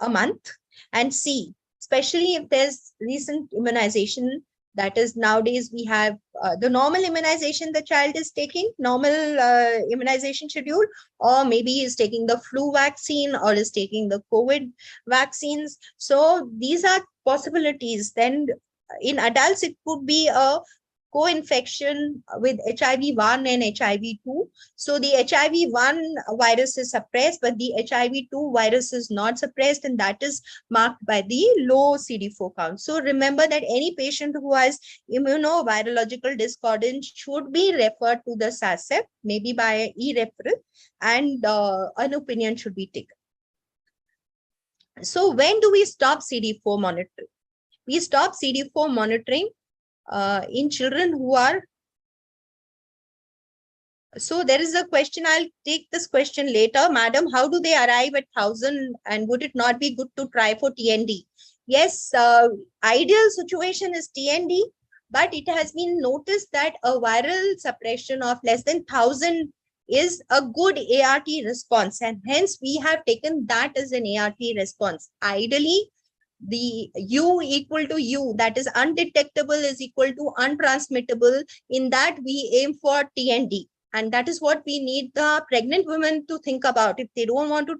a month and see, especially if there's recent immunization. That is, nowadays we have the normal immunization the child is taking, normal immunization schedule, or maybe is taking the flu vaccine or is taking the COVID vaccines. So these are possibilities. Then in adults, it could be a co-infection with HIV-1 and HIV-2. So the HIV-1 virus is suppressed, but the HIV-2 virus is not suppressed, and that is marked by the low CD4 count. So remember that any patient who has immunovirological discordance should be referred to the SASEP, maybe by e-referral, and an opinion should be taken. So when do we stop CD4 monitoring? We stop CD4 monitoring in children who are. So there is a question, I'll take this question later. Madam, how do they arrive at 1,000, and would it not be good to try for TND? Yes, ideal situation is TND, but it has been noticed that a viral suppression of less than 1,000 is a good ART response, and hence we have taken that as an ART response. Ideally, the U equal to U, that is undetectable is equal to untransmittable. In that we aim for TND, and that is what we need the pregnant women to think about. If they don't want to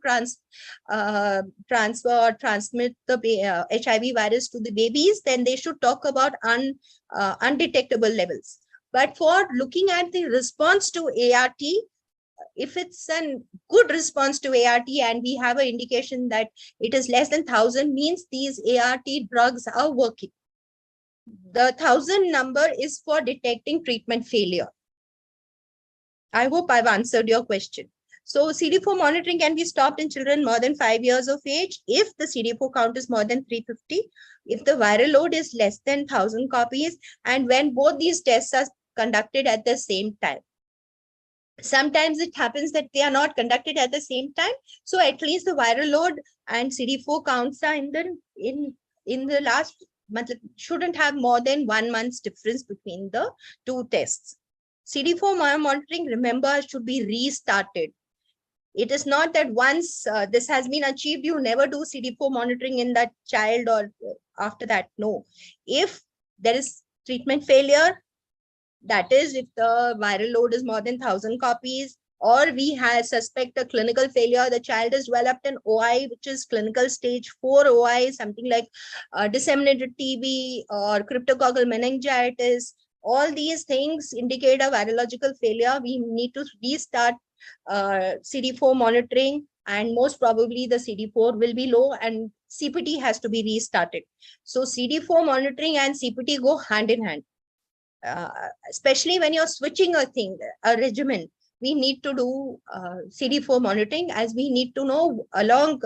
transfer or transmit the HIV virus to the babies, then they should talk about undetectable levels. But for looking at the response to ART, if it's a good response to ART and we have an indication that it is less than 1,000, means these ART drugs are working. The 1,000 number is for detecting treatment failure. I hope I've answered your question. So CD4 monitoring can be stopped in children more than 5 years of age if the CD4 count is more than 350, if the viral load is less than 1,000 copies, and when both these tests are conducted at the same time. Sometimes it happens that they are not conducted at the same time. So at least the viral load and CD4 counts are in the last month, shouldn't have more than 1 month's difference between the two tests. CD4 monitoring, remember, should be restarted. It is not that once this has been achieved, you never do CD4 monitoring in that child or after that. No. If there is treatment failure, that is, if the viral load is more than 1,000 copies, or we have suspect a clinical failure, the child has developed an OI, which is clinical stage 4 OI, something like disseminated TB or cryptococcal meningitis, All these things indicate a virological failure. We need to restart CD4 monitoring, and most probably the CD4 will be low and CPT has to be restarted. So CD4 monitoring and CPT go hand in hand. Especially when you're switching a regimen, we need to do CD4 monitoring, as we need to know along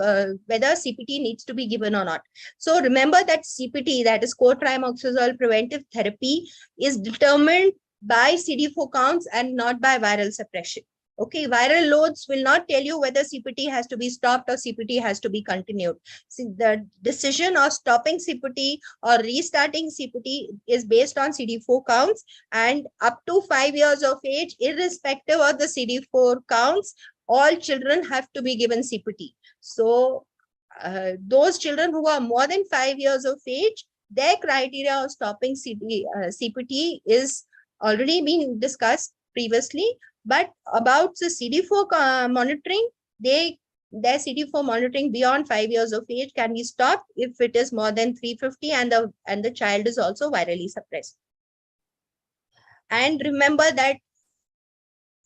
whether CPT needs to be given or not. So remember that CPT, that is co-trimoxazole preventive therapy, is determined by CD4 counts and not by viral suppression. Okay, viral loads will not tell you whether CPT has to be stopped or CPT has to be continued. See, the decision of stopping CPT or restarting CPT is based on CD4 counts, and up to 5 years of age, irrespective of the CD4 counts, all children have to be given CPT. So those children who are more than 5 years of age, their criteria of stopping CPT is already been discussed previously. But about the CD4 monitoring, their CD4 monitoring beyond 5 years of age can be stopped if it is more than 350 and the child is also virally suppressed. And remember that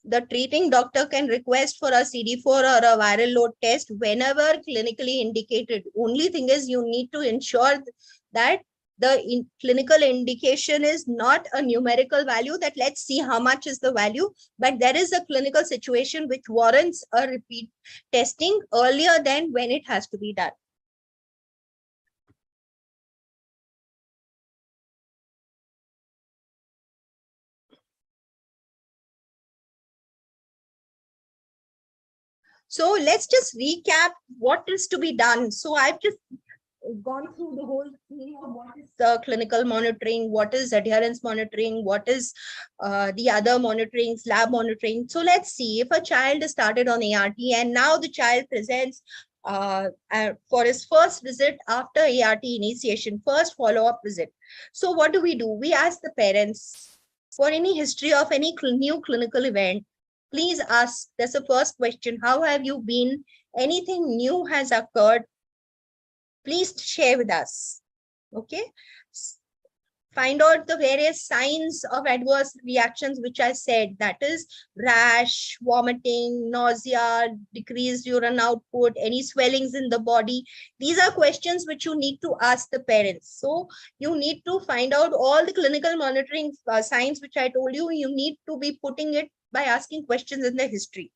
the treating doctor can request for a CD4 or a viral load test whenever clinically indicated. Only thing is, you need to ensure that the clinical indication is not a numerical value that let's see how much is the value, but there is a clinical situation which warrants a repeat testing earlier than when it has to be done. So let's just recap what is to be done. So I've just gone through the whole thing of what is the clinical monitoring, what is adherence monitoring, what is the other monitorings, lab monitoring. So let's see, if a child is started on ART and now the child presents for his first visit after ART initiation, first follow-up visit. So what do? We ask the parents for any history of any new clinical event. Please ask, that's the first question. How have you been? Anything new has occurred? Please share with us. Okay. Find out the various signs of adverse reactions, which I said, that is rash, vomiting, nausea, decreased urine output, any swellings in the body. These are questions which you need to ask the parents. So you need to find out all the clinical monitoring signs, which I told you. You need to be putting it by asking questions in the history.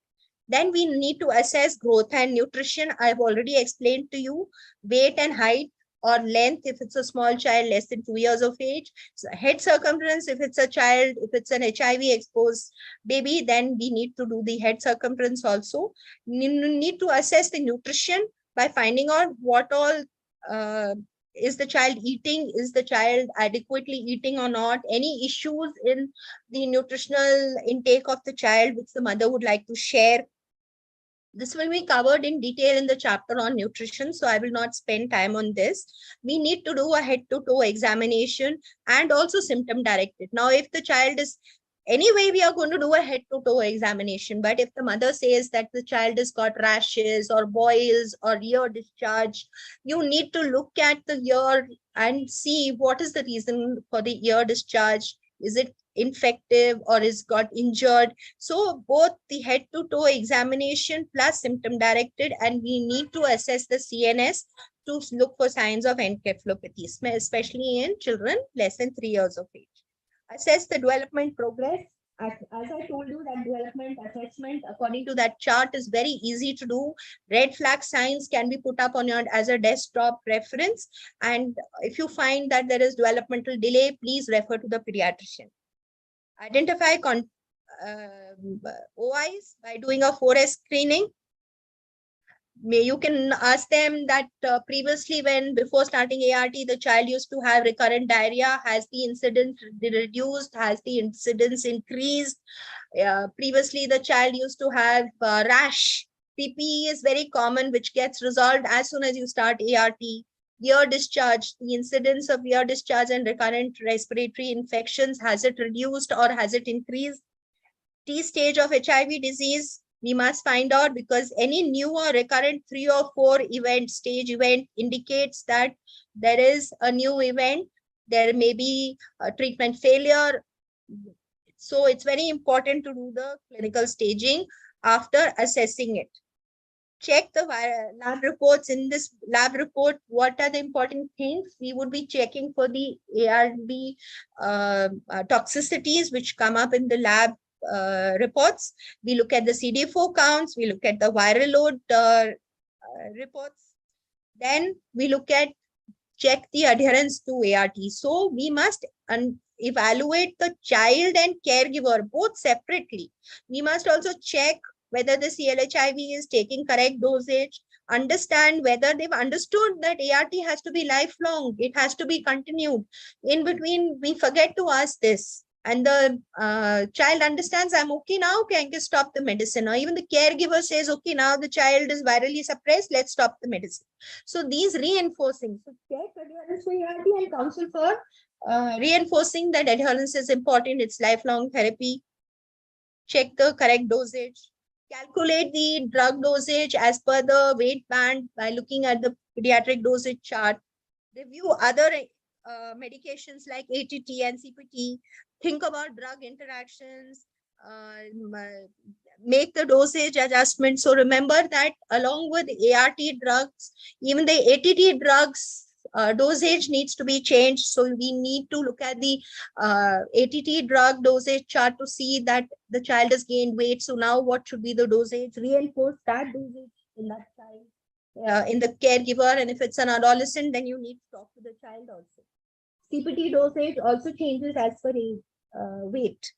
Then we need to assess growth and nutrition. I've already explained to you weight and height or length if it's a small child less than 2 years of age. So head circumference if it's a child, if it's an HIV exposed baby, then we need to do the head circumference also. You need to assess the nutrition by finding out what all is the child eating, is the child adequately eating or not, any issues in the nutritional intake of the child which the mother would like to share. This will be covered in detail in the chapter on nutrition, so I will not spend time on this. We need to do a head-to-toe examination and also symptom-directed. Now, if the child is, anyway, we are going to do a head-to-toe examination, but if the mother says that the child has got rashes or boils or ear discharge, you need to look at the ear and see what is the reason for the ear discharge. Is it infective or is got injured? So both the head-to-toe examination plus symptom-directed, and we need to assess the CNS to look for signs of encephalopathy, especially in children less than 3 years of age. Assess the development progress. As I told you, that development assessment according to that chart is very easy to do. Red flag signs can be put up on your as a desktop reference. And if you find that there is developmental delay, please refer to the pediatrician. Identify OIs by doing a 4S screening. You can ask them that previously before starting ART, the child used to have recurrent diarrhea. Has the incidence reduced? Has the incidence increased? Previously, the child used to have rash. PPE is very common, which gets resolved as soon as you start ART. Ear discharge, the incidence of ear discharge and recurrent respiratory infections, has it reduced or has it increased? T stage of HIV disease, we must find out, because any new or recurrent 3 or 4 stage event indicates that there is a new event. There may be a treatment failure, So it's very important to do the clinical staging after assessing it. Check the lab reports. In this lab report, what are the important things? We would be checking for the ARV toxicities which come up in the lab reports. We look at the CD4 counts. We look at the viral load reports. Then we check the adherence to ART. So we must evaluate the child and caregiver both separately. We must also check whether the CLHIV is taking correct dosage, understand whether they've understood that ART has to be lifelong, it has to be continued. In between, we forget to ask this. And the child understands, I'm okay now, okay, I can stop the medicine. Or even the caregiver says, okay, now the child is virally suppressed, let's stop the medicine. So these reinforcing, so check adherence to ART and counsel for reinforcing that adherence is important, it's lifelong therapy. Check the correct dosage. Calculate the drug dosage as per the weight band by looking at the pediatric dosage chart. Review other medications like ATT and CPT. Think about drug interactions. Make the dosage adjustment. So remember that along with ART drugs, even the ATT drugs dosage needs to be changed. So we need to look at the ATT drug dosage chart to see that the child has gained weight. So now what should be the dosage? Reinforce that dosage in that child, in the caregiver. And if it's an adolescent, then you need to talk to the child also. CPT dosage also changes as per weight.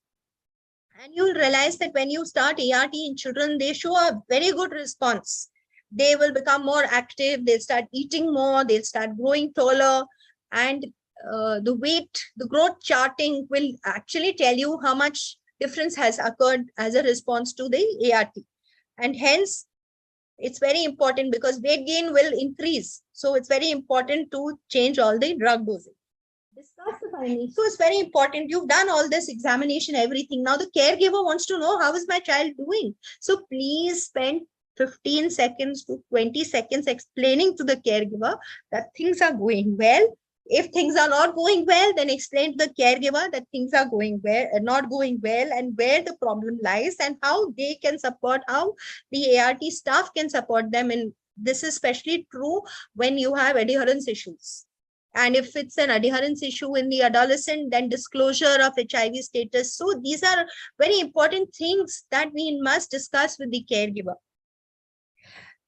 And you'll realize that when you start ART in children, they show a very good response. They will become more active, they'll start eating more, they'll start growing taller, and the weight, the growth charting will actually tell you how much difference has occurred as a response to the ART. And hence, it's very important because weight gain will increase. So it's very important to change all the drug dosage. Discuss the findings. So it's very important. You've done all this examination, everything. Now the caregiver wants to know, how is my child doing? So please spend 15 seconds to 20 seconds explaining to the caregiver that things are going well. If things are not going well, then explain to the caregiver that things are going well, not going well, and where the problem lies and how they can support, how the ART staff can support them. And this is especially true when you have adherence issues. And if it's an adherence issue in the adolescent, then disclosure of HIV status. So these are very important things that we must discuss with the caregiver.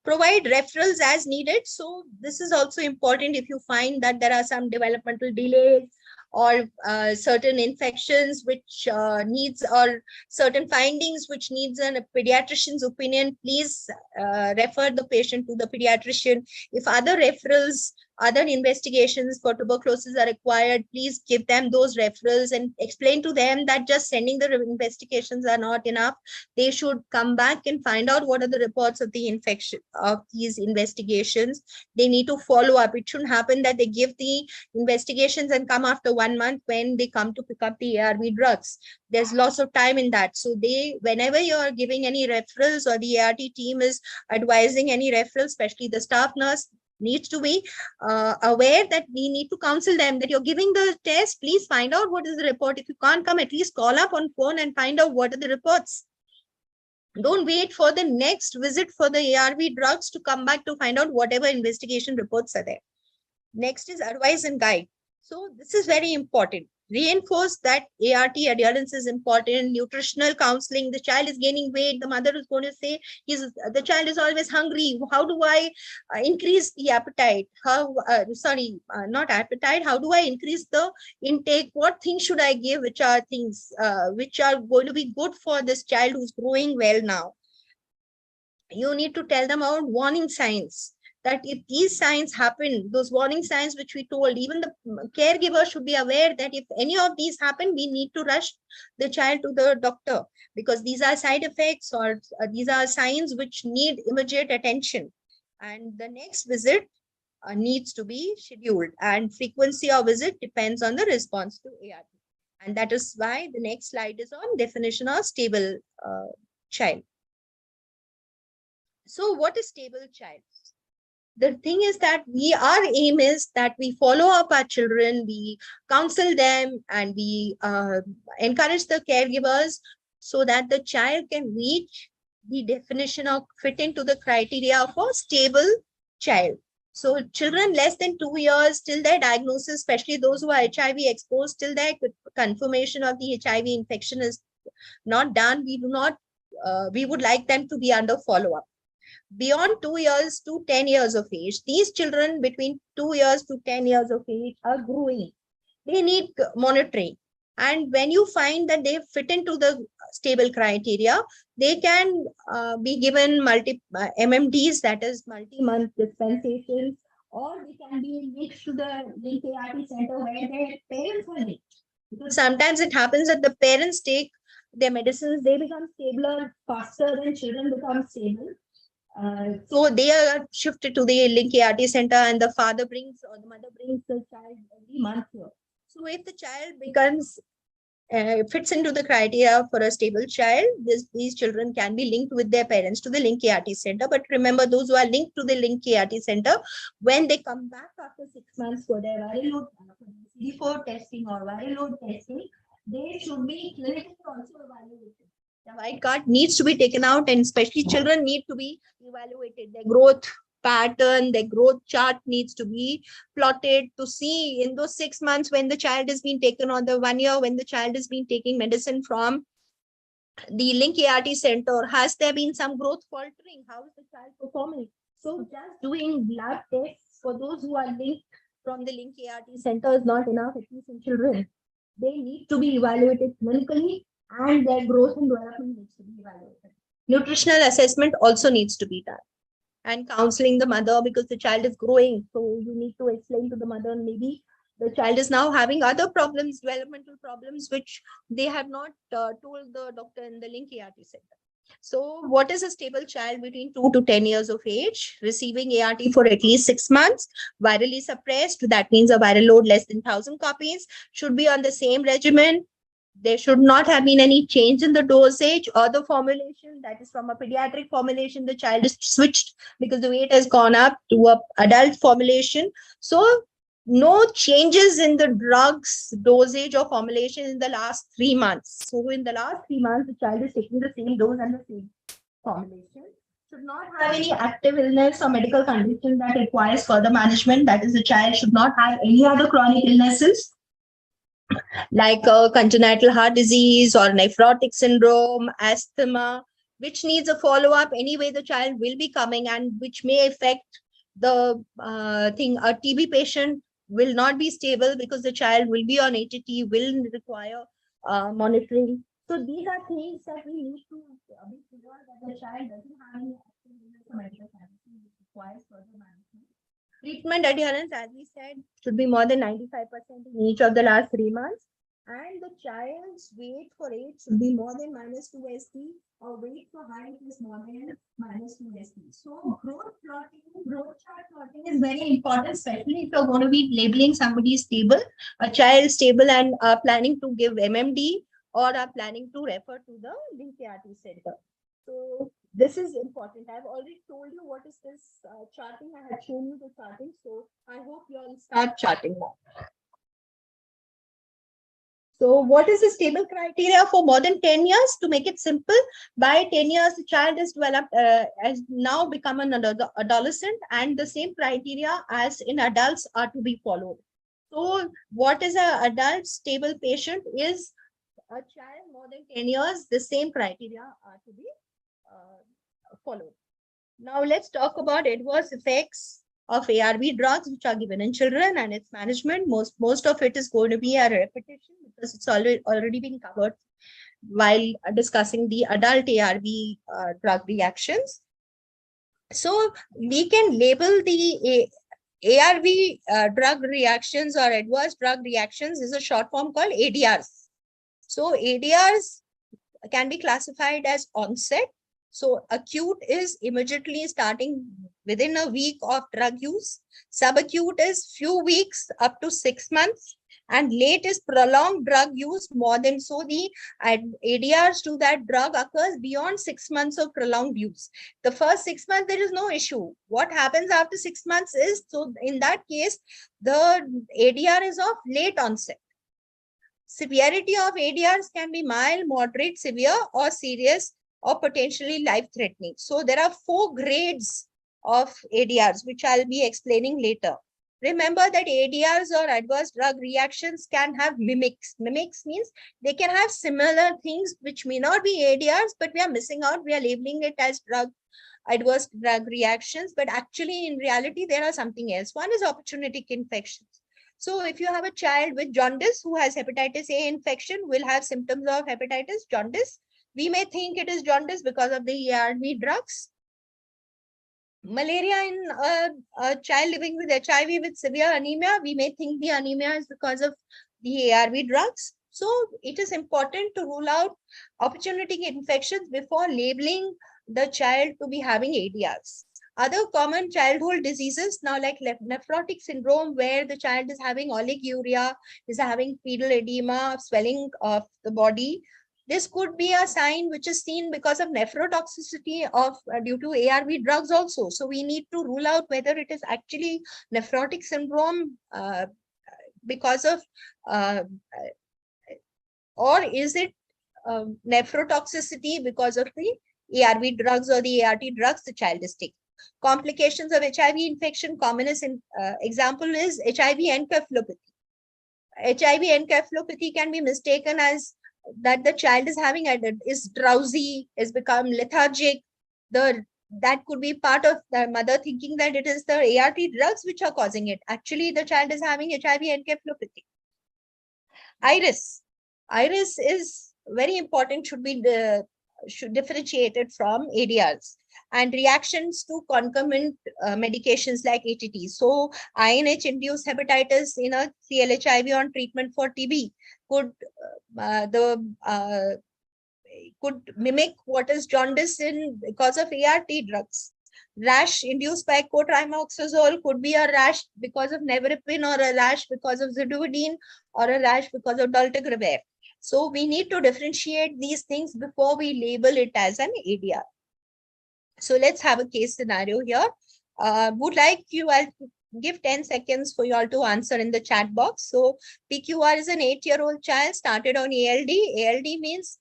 Provide referrals as needed. So this is also important if you find that there are some developmental delays or certain infections which needs, or certain findings which needs a pediatrician's opinion, please refer the patient to the pediatrician. If other referrals, other investigations for tuberculosis are required, please give them those referrals and explain to them that just sending the investigations are not enough. They should come back and find out what are the reports of the infection of these investigations. They need to follow up. It shouldn't happen that they give the investigations and come after 1 month when they come to pick up the ARV drugs. There's lots of time in that. So whenever you're giving any referrals or the ART team is advising any referrals, especially the staff nurse, needs to be aware that we need to counsel them that you're giving the test, please find out what is the report. If you can't come, at least call up on phone and find out what are the reports. Don't wait for the next visit for the ARV drugs to come back to find out whatever investigation reports are there. Next is advise and guide. So this is very important. Reinforce that ART adherence is important. Nutritional counseling. The child is gaining weight. The mother is going to say, the child is always hungry. How do I increase the appetite? Not appetite. How do I increase the intake? What things should I give? Which are things which are going to be good for this child who's growing well now? You need to tell them about warning signs. That if these signs happen, those warning signs which we told, even the caregiver should be aware that if any of these happen, we need to rush the child to the doctor because these are side effects or these are signs which need immediate attention. And the next visit needs to be scheduled, and frequency of visit depends on the response to ART. And that is why the next slide is on definition of stable child. So what is stable child? the thing is that our aim is that we follow up our children, we counsel them, and we encourage the caregivers so that the child can reach the definition of fit into the criteria of a stable child. So children less than 2 years till their diagnosis, especially those who are HIV exposed, till their confirmation of the HIV infection is not done, we would like them to be under follow-up. Beyond 2 years to 10 years of age, these children between 2 years to 10 years of age are growing. They need monitoring. And when you find that they fit into the stable criteria, they can be given MMDs, that is multi-month dispensations, or they can be linked to the link ART center where their parents are linked. Because sometimes it happens that the parents take their medicines, they become stabler faster than children become stable. So they are shifted to the link ART center, and the father brings or the mother brings the child every month here. So if the child becomes fits into the criteria for a stable child, these children can be linked with their parents to the link ART center. But remember, those who are linked to the link ART center, when they come back after 6 months for their viral load Cd4 testing or viral load testing, they should be clinically also evaluated. The white card needs to be taken out, and especially children need to be evaluated. Their growth pattern, their growth chart needs to be plotted to see in those 6 months when the child has been taken, or the 1 year when the child has been taking medicine from the link ART center, has there been some growth faltering? How is the child performing? So just doing blood tests for those who are linked from the link ART center is not enough, at least in children. They need to be evaluated clinically, and their growth and development needs to be evaluated. Nutritional assessment also needs to be done. And counseling the mother, because the child is growing. So you need to explain to the mother, maybe the child is now having other problems, developmental problems, which they have not told the doctor in the link ART center. So what is a stable child between 2 to 10 years of age, receiving ART for at least 6 months, virally suppressed, that means a viral load less than 1,000 copies, should be on the same regimen. There should not have been any change in the dosage or the formulation. That is from a pediatric formulation, the child is switched because the weight has gone up to an adult formulation. So no changes in the drugs, dosage or formulation in the last 3 months. So in the last 3 months, the child is taking the same dose and the same formulation. Should not have any active illness or medical condition that requires further management. That is, the child should not have any other chronic illnesses like congenital heart disease or nephrotic syndrome, asthma, which needs a follow-up. Anyway, the child will be coming, and which may affect the thing. A TB patient will not be stable because the child will be on ATT, will require monitoring. So these are things that we need to be sure that the child doesn't have any active illness or medical condition which requires further management. Treatment adherence, as we said, should be more than 95% in each of the last 3 months. And the child's weight for age should be more than -2 ST, or weight for height is more than -2 ST. So growth chart plotting is very important, especially if you're going to be labeling somebody stable, a child stable, and are planning to give MMD or are planning to refer to the link ART center. So this is important. I've already told you what is this charting. I had shown you the charting. So I hope you all start charting now. So what is the stable criteria for more than 10 years? To make it simple, by 10 years, the child is developed, has now become an adolescent, and the same criteria as in adults are to be followed. So what is an adult stable patient is a child more than 10 years, the same criteria are to be followed. Now let's talk about adverse effects of ARV drugs which are given in children and its management. Most of it is going to be a repetition because it's already been covered while discussing the adult ARV drug reactions. So we can label the ARV drug reactions or adverse drug reactions is a short form called ADRs. So ADRs can be classified as onset. So acute is immediately starting within a week of drug use. Subacute is few weeks up to 6 months. And late is prolonged drug use more than, so the ADRs to that drug occurs beyond 6 months of prolonged use. The first 6 months, there is no issue. What happens after 6 months is, so in that case, the ADR is of late onset. Severity of ADRs can be mild, moderate, severe, or serious, or potentially life-threatening. So there are 4 grades of ADRs, which I'll be explaining later. Remember that ADRs or adverse drug reactions can have mimics. Mimics means they can have similar things which may not be ADRs, but we are missing out. We are labeling it as adverse drug reactions, but actually in reality, there are something else. One is opportunistic infections. So if you have a child with jaundice who has hepatitis A infection, will have symptoms of hepatitis, jaundice. We may think it is jaundice because of the ARV drugs. Malaria in a child living with HIV with severe anemia, we may think the anemia is because of the ARV drugs. So it is important to rule out opportunistic infections before labeling the child to be having ADRs. Other common childhood diseases now, like nephrotic syndrome, where the child is having oliguria, is having fetal edema, swelling of the body. This could be a sign which is seen because of nephrotoxicity of due to ARV drugs also. So we need to rule out whether it is actually nephrotic syndrome because of, or is it nephrotoxicity because of the ARV drugs or the ART drugs, the Childistic. Complications of HIV infection, commonest example is HIV encephalopathy. HIV encephalopathy can be mistaken as that the child is having, is drowsy, is become lethargic. That could be part of the mother thinking that it is the ART drugs which are causing it. Actually, the child is having HIV encephalopathy. Iris. Iris is very important, should be differentiated from ADRs. And reactions to concomitant medications like ATT. So INH-induced hepatitis in a CLHIV on treatment for TB could could mimic what is jaundice in because of ART drugs. Rash induced by cotrimoxazole could be a rash because of nevirapine, or a rash because of zidovudine, or a rash because of dolutegravir. So we need to differentiate these things before we label it as an ADR. So let's have a case scenario here. Would like you, I'll give 10 seconds for you all to answer in the chat box. So PQR is an 8-year-old child, started on ALD. ALD means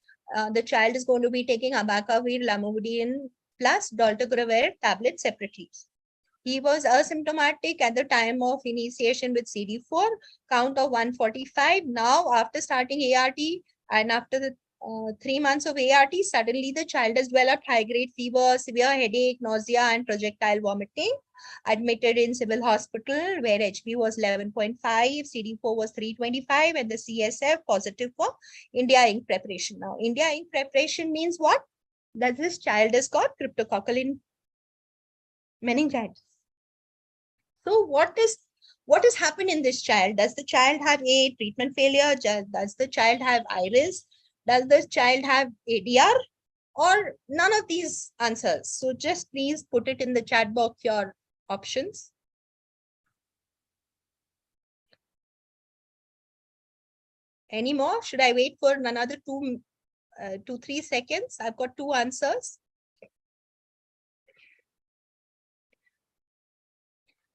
the child is going to be taking abacavir, lamivudine plus dolutegravir tablets separately. He was asymptomatic at the time of initiation with CD4, count of 145. Now, after starting ART and after the 3 months of ART, suddenly the child has developed high-grade fever, severe headache, nausea, and projectile vomiting. Admitted in civil hospital where HB was 11.5, CD4 was 325, and the CSF positive for India Inc. preparation. Now, India Inc. preparation means what? That this child has got cryptococcal meningitis. So what is happened in this child? Does the child have a treatment failure? Does the child have iris? Does the child have ADR? Or none of these answers? So just please put it in the chat box, your options. Any more? Should I wait for another 2-3 seconds? I've got 2 answers.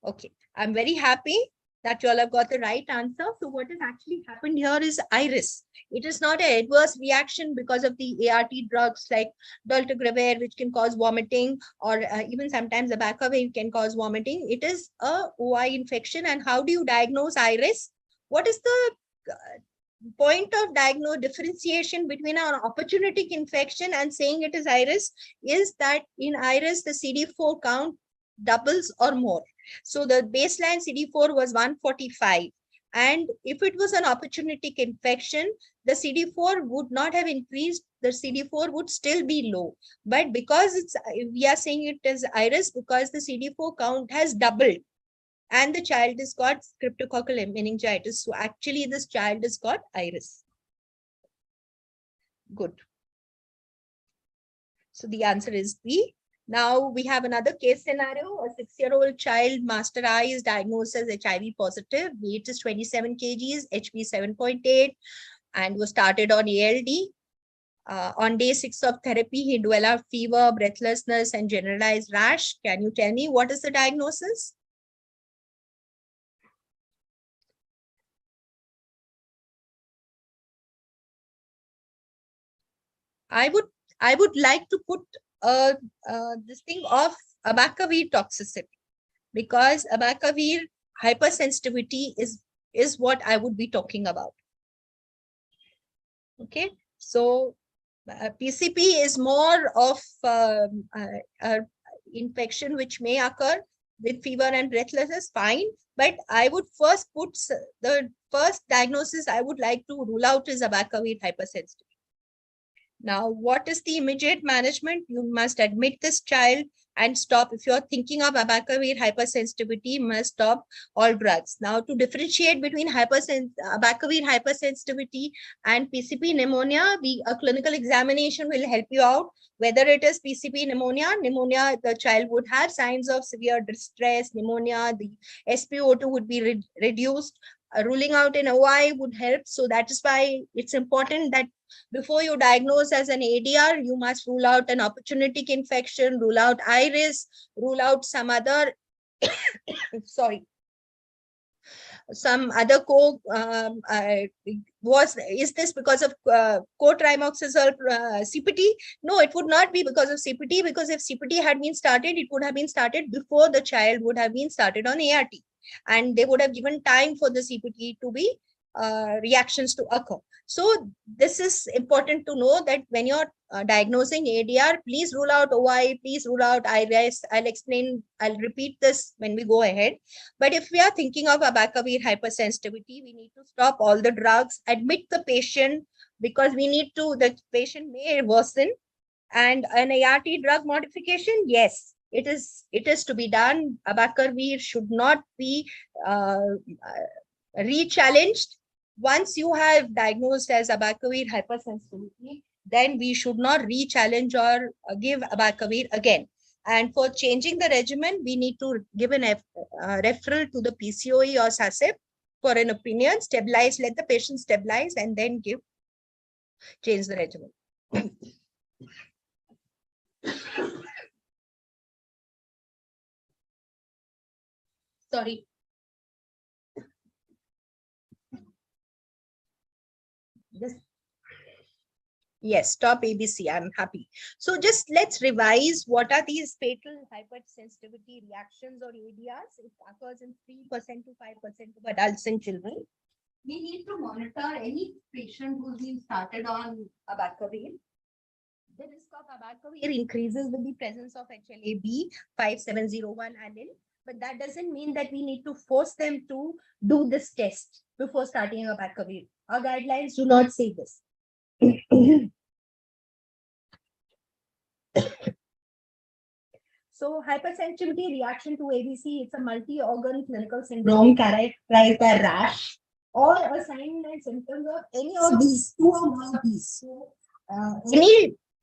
Okay, I'm very happy that you all have got the right answer. So what has actually happened here is iris. It is not an adverse reaction because of the ART drugs like dolutegravir, which can cause vomiting, or even sometimes abacavir can cause vomiting. It is a OI infection. And how do you diagnose iris? What is the point of differentiation between an opportunistic infection and saying it is iris is that in iris, the CD4 count doubles or more. So the baseline CD4 was 145. And if it was an opportunistic infection, the CD4 would not have increased. The CD4 would still be low. But because we are saying it is iris because the CD4 count has doubled. And the child has got cryptococcal meningitis. So actually this child has got iris. Good. So the answer is B. Now we have another case scenario. A 6-year-old child, Master I, is diagnosed as HIV positive. Weight is 27 kgs, HB 7.8, and was started on ALD. On day 6 of therapy, he developed fever, breathlessness, and generalized rash. Can you tell me what is the diagnosis? I would like to put this thing of abacavir toxicity, because abacavir hypersensitivity is what I would be talking about. Okay, so PCP is more of infection which may occur with fever and breathlessness, fine. But I would first put the first diagnosis I would like to rule out is abacavir hypersensitivity. Now, what is the immediate management? You must admit this child and stop. If you're thinking of abacavir hypersensitivity, you must stop all drugs. Now, to differentiate between abacavir hypersensitivity and PCP pneumonia, a clinical examination will help you out. Whether it is PCP pneumonia, the child would have signs of severe distress, pneumonia, the SpO2 would be reduced. Ruling out an OI would help. So that is why it's important that before you diagnose as an ADR, you must rule out an opportunistic infection, rule out iris, rule out some other, some other is this because of co-trimoxazole CPT? No, it would not be because of CPT, because if CPT had been started, it would have been started before the child would have been started on ART. And they would have given time for the CPT to be reactions to occur. So this is important to know, that when you're diagnosing ADR, please rule out OI, please rule out iris. I'll repeat this when we go ahead. But if we are thinking of abacavir hypersensitivity, we need to stop all the drugs, admit the patient, because the patient may worsen. And an ART drug modification, yes, it is to be done. Abacavir should not be re-challenged. Once you have diagnosed as abacavir hypersensitivity, then we should not re-challenge or give abacavir again. And for changing the regimen, we need to give an referral to the PCOE or SASEP for an opinion, stabilize, let the patient stabilize, and then change the regimen. Sorry. Yes, stop ABC. I'm happy. So just let's revise what are these fatal hypersensitivity reactions or ADRs. It occurs in 3% to 5% of adults and children. We need to monitor any patient who's been started on abacavir. The risk of abacavir increases with the presence of HLA-B 5701 allele, but that doesn't mean that we need to force them to do this test before starting abacavir. Our guidelines do not say this. So hypersensitivity reaction to ABC, it's a multi-organ clinical syndrome characterized by rash or a sign and symptoms of any of these two or more of these. So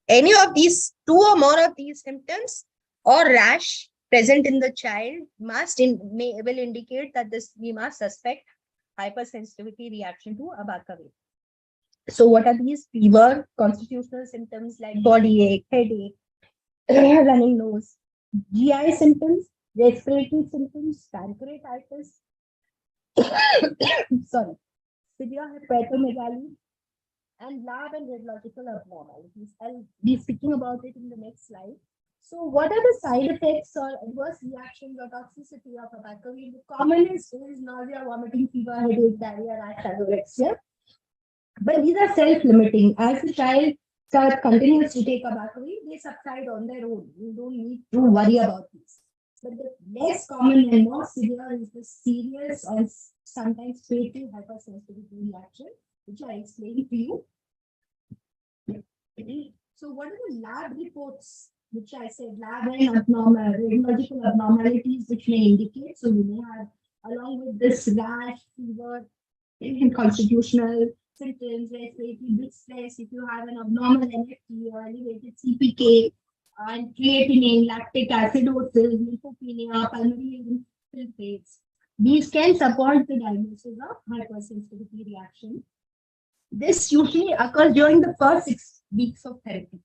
any of these two or more of these symptoms or rash present in the child will indicate that we must suspect hypersensitivity reaction to abacavir. So what are these? Fever, constitutional symptoms like body ache, headache, running nose, GI symptoms, respiratory symptoms, pancreatitis, severe hepatomegaly, and lab and radiological abnormalities. I'll be speaking about it in the next slide. So what are the side effects or adverse reactions or toxicity of abacavir? The commonest is nausea, vomiting, fever, headache, diarrhea, rash, anorexia. But these are self-limiting. As the child continues to take abacavir, they subside on their own. You don't need to worry about this. But the less common and more severe is the serious or sometimes fatal hypersensitivity reaction, which I explained to you. So what are the lab reports, which I said lab and radiological abnormalities, which may indicate? So you may have, along with this rash, fever, constitutional symptoms, respiratory distress, if you have an abnormal NFT or elevated CPK, and creatinine, lactic acidosis, lymphopenia, pulmonary infiltrates. These can support the diagnosis of hypersensitivity reaction. This usually occurs during the first 6 weeks of therapy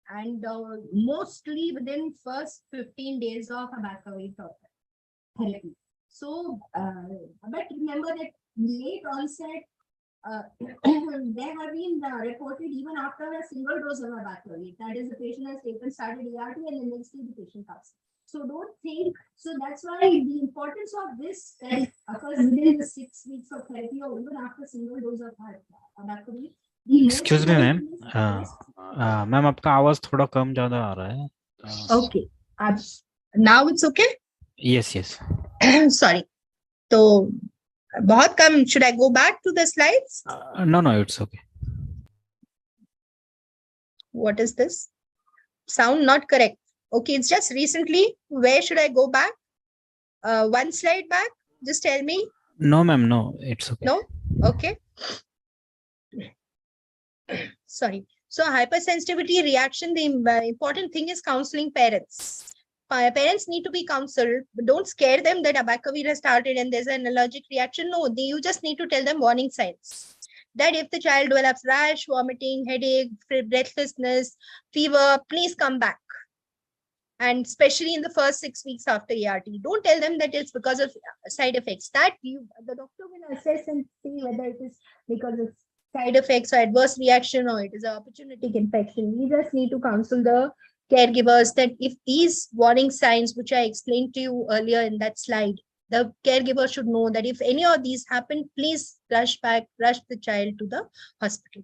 and mostly within first 15 days of Abacavir therapy. So, but remember that late onset, there have been reported even after a single dose of Abacavir. That is, the patient has started ART and the next day the patient comes. So don't think, so that's why the importance of this that occurs within the 6 weeks of therapy or even after single dose of Abacavir. Excuse me ma'am ma'am आपका आवाज थोड़ा कम ज्यादा आ रहा है. Okay. Now it's okay? Yes, yes. Sorry. So, बहुत कम. Should I go back to the slides? No, it's okay. What is this? Sound not correct. Okay, it's just recently. Where should I go back? One slide back? Just tell me. No, ma'am, no, it's okay. No? Okay. Sorry. So hypersensitivity reaction, the important thing is counseling parents. Parents need to be counseled. Don't scare them that Abacavir has started and there's an allergic reaction. No, you just need to tell them warning signs. That if the child develops rash, vomiting, headache, breathlessness, fever, please come back. And especially in the first 6 weeks after ART, don't tell them that it's because of side effects. That the doctor will assess and see whether it is because of side effects or adverse reaction or it is an opportunistic infection. We just need to counsel the caregivers that if these warning signs, which I explained to you earlier in that slide, the caregiver should know that if any of these happen, please rush the child to the hospital.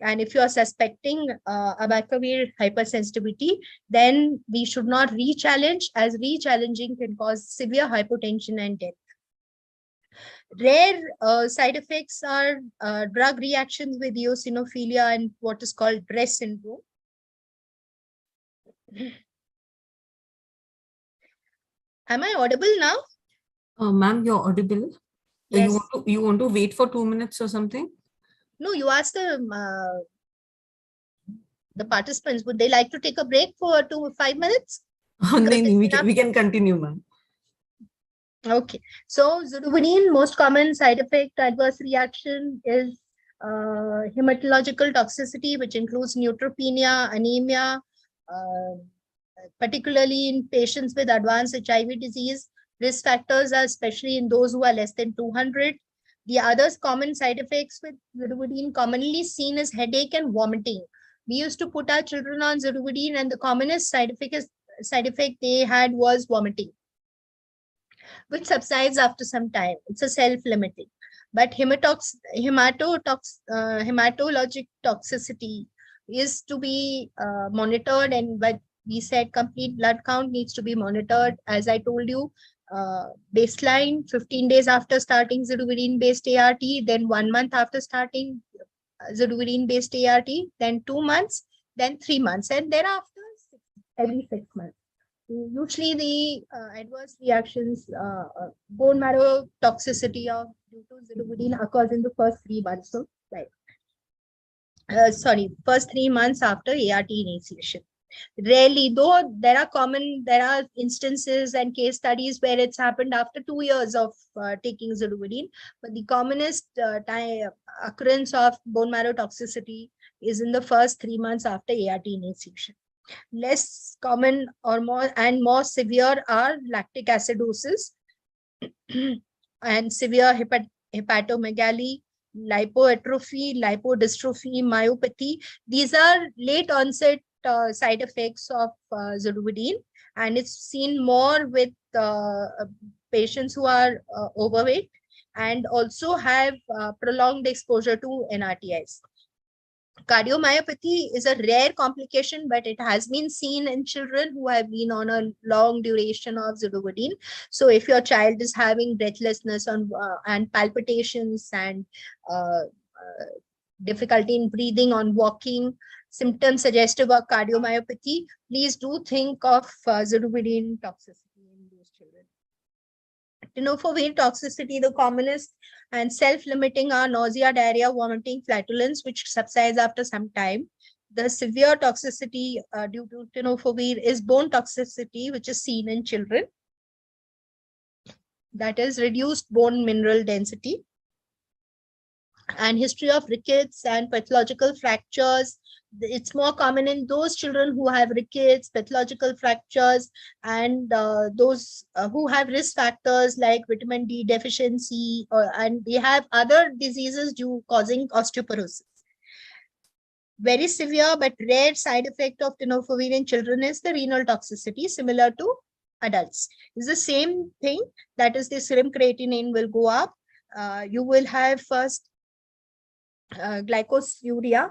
And if you are suspecting Abacavir hypersensitivity, then we should not re-challenge, as re-challenging can cause severe hypotension and death. Rare side effects are drug reactions with eosinophilia and what is called Brest syndrome. Am I audible now? Ma'am, you're audible. Yes. You want to wait for 2 minutes or something? No, you asked the participants, would they like to take a break for 5 minutes? No, we can continue, ma'am. Okay. So Zidovudine, most common side effect adverse reaction is hematological toxicity, which includes neutropenia, anemia, particularly in patients with advanced HIV disease. Risk factors are especially in those who are less than 200. The other common side effects with Zidovudine commonly seen is headache and vomiting. We used to put our children on Zidovudine and the commonest side effect they had was vomiting, which subsides after some time. It's a self-limiting. But hematologic toxicity is to be monitored, and but we said complete blood count needs to be monitored. As I told you, baseline 15 days after starting Zidovudine-based ART, then 1 month after starting Zidovudine-based ART, then 2 months, then 3 months, and thereafter every 6 months. Usually the adverse reactions, bone marrow toxicity due to Zidovudine occurs in the first 3 months. So, first 3 months after ART initiation. Rarely, though there are instances and case studies where it's happened after 2 years of taking Zidovudine, but the commonest occurrence of bone marrow toxicity is in the first 3 months after ART initiation. Less common or more severe are lactic acidosis and severe hepatomegaly, lipoatrophy, lipodystrophy, myopathy. These are late onset side effects of Zidovudine, and it's seen more with patients who are overweight and also have prolonged exposure to NRTIs. Cardiomyopathy is a rare complication, but it has been seen in children who have been on a long duration of Zidovudine. So if your child is having breathlessness and palpitations and difficulty in breathing, on walking, symptoms suggestive of cardiomyopathy, please do think of Zidovudine toxicity in those children. Tenofovir toxicity, the commonest and self-limiting are nausea, diarrhea, vomiting, flatulence, which subsides after some time. the severe toxicity due to tenofovir is bone toxicity, which is seen in children. That is reduced bone mineral density. And history of rickets and pathological fractures. It's more common in those children who have rickets, pathological fractures, and those who have risk factors like vitamin D deficiency, and they have other diseases causing osteoporosis. Very severe but rare side effect of tenofovir in children is the renal toxicity, similar to adults. It's the same thing, that is the serum creatinine will go up. You will have first glycosuria,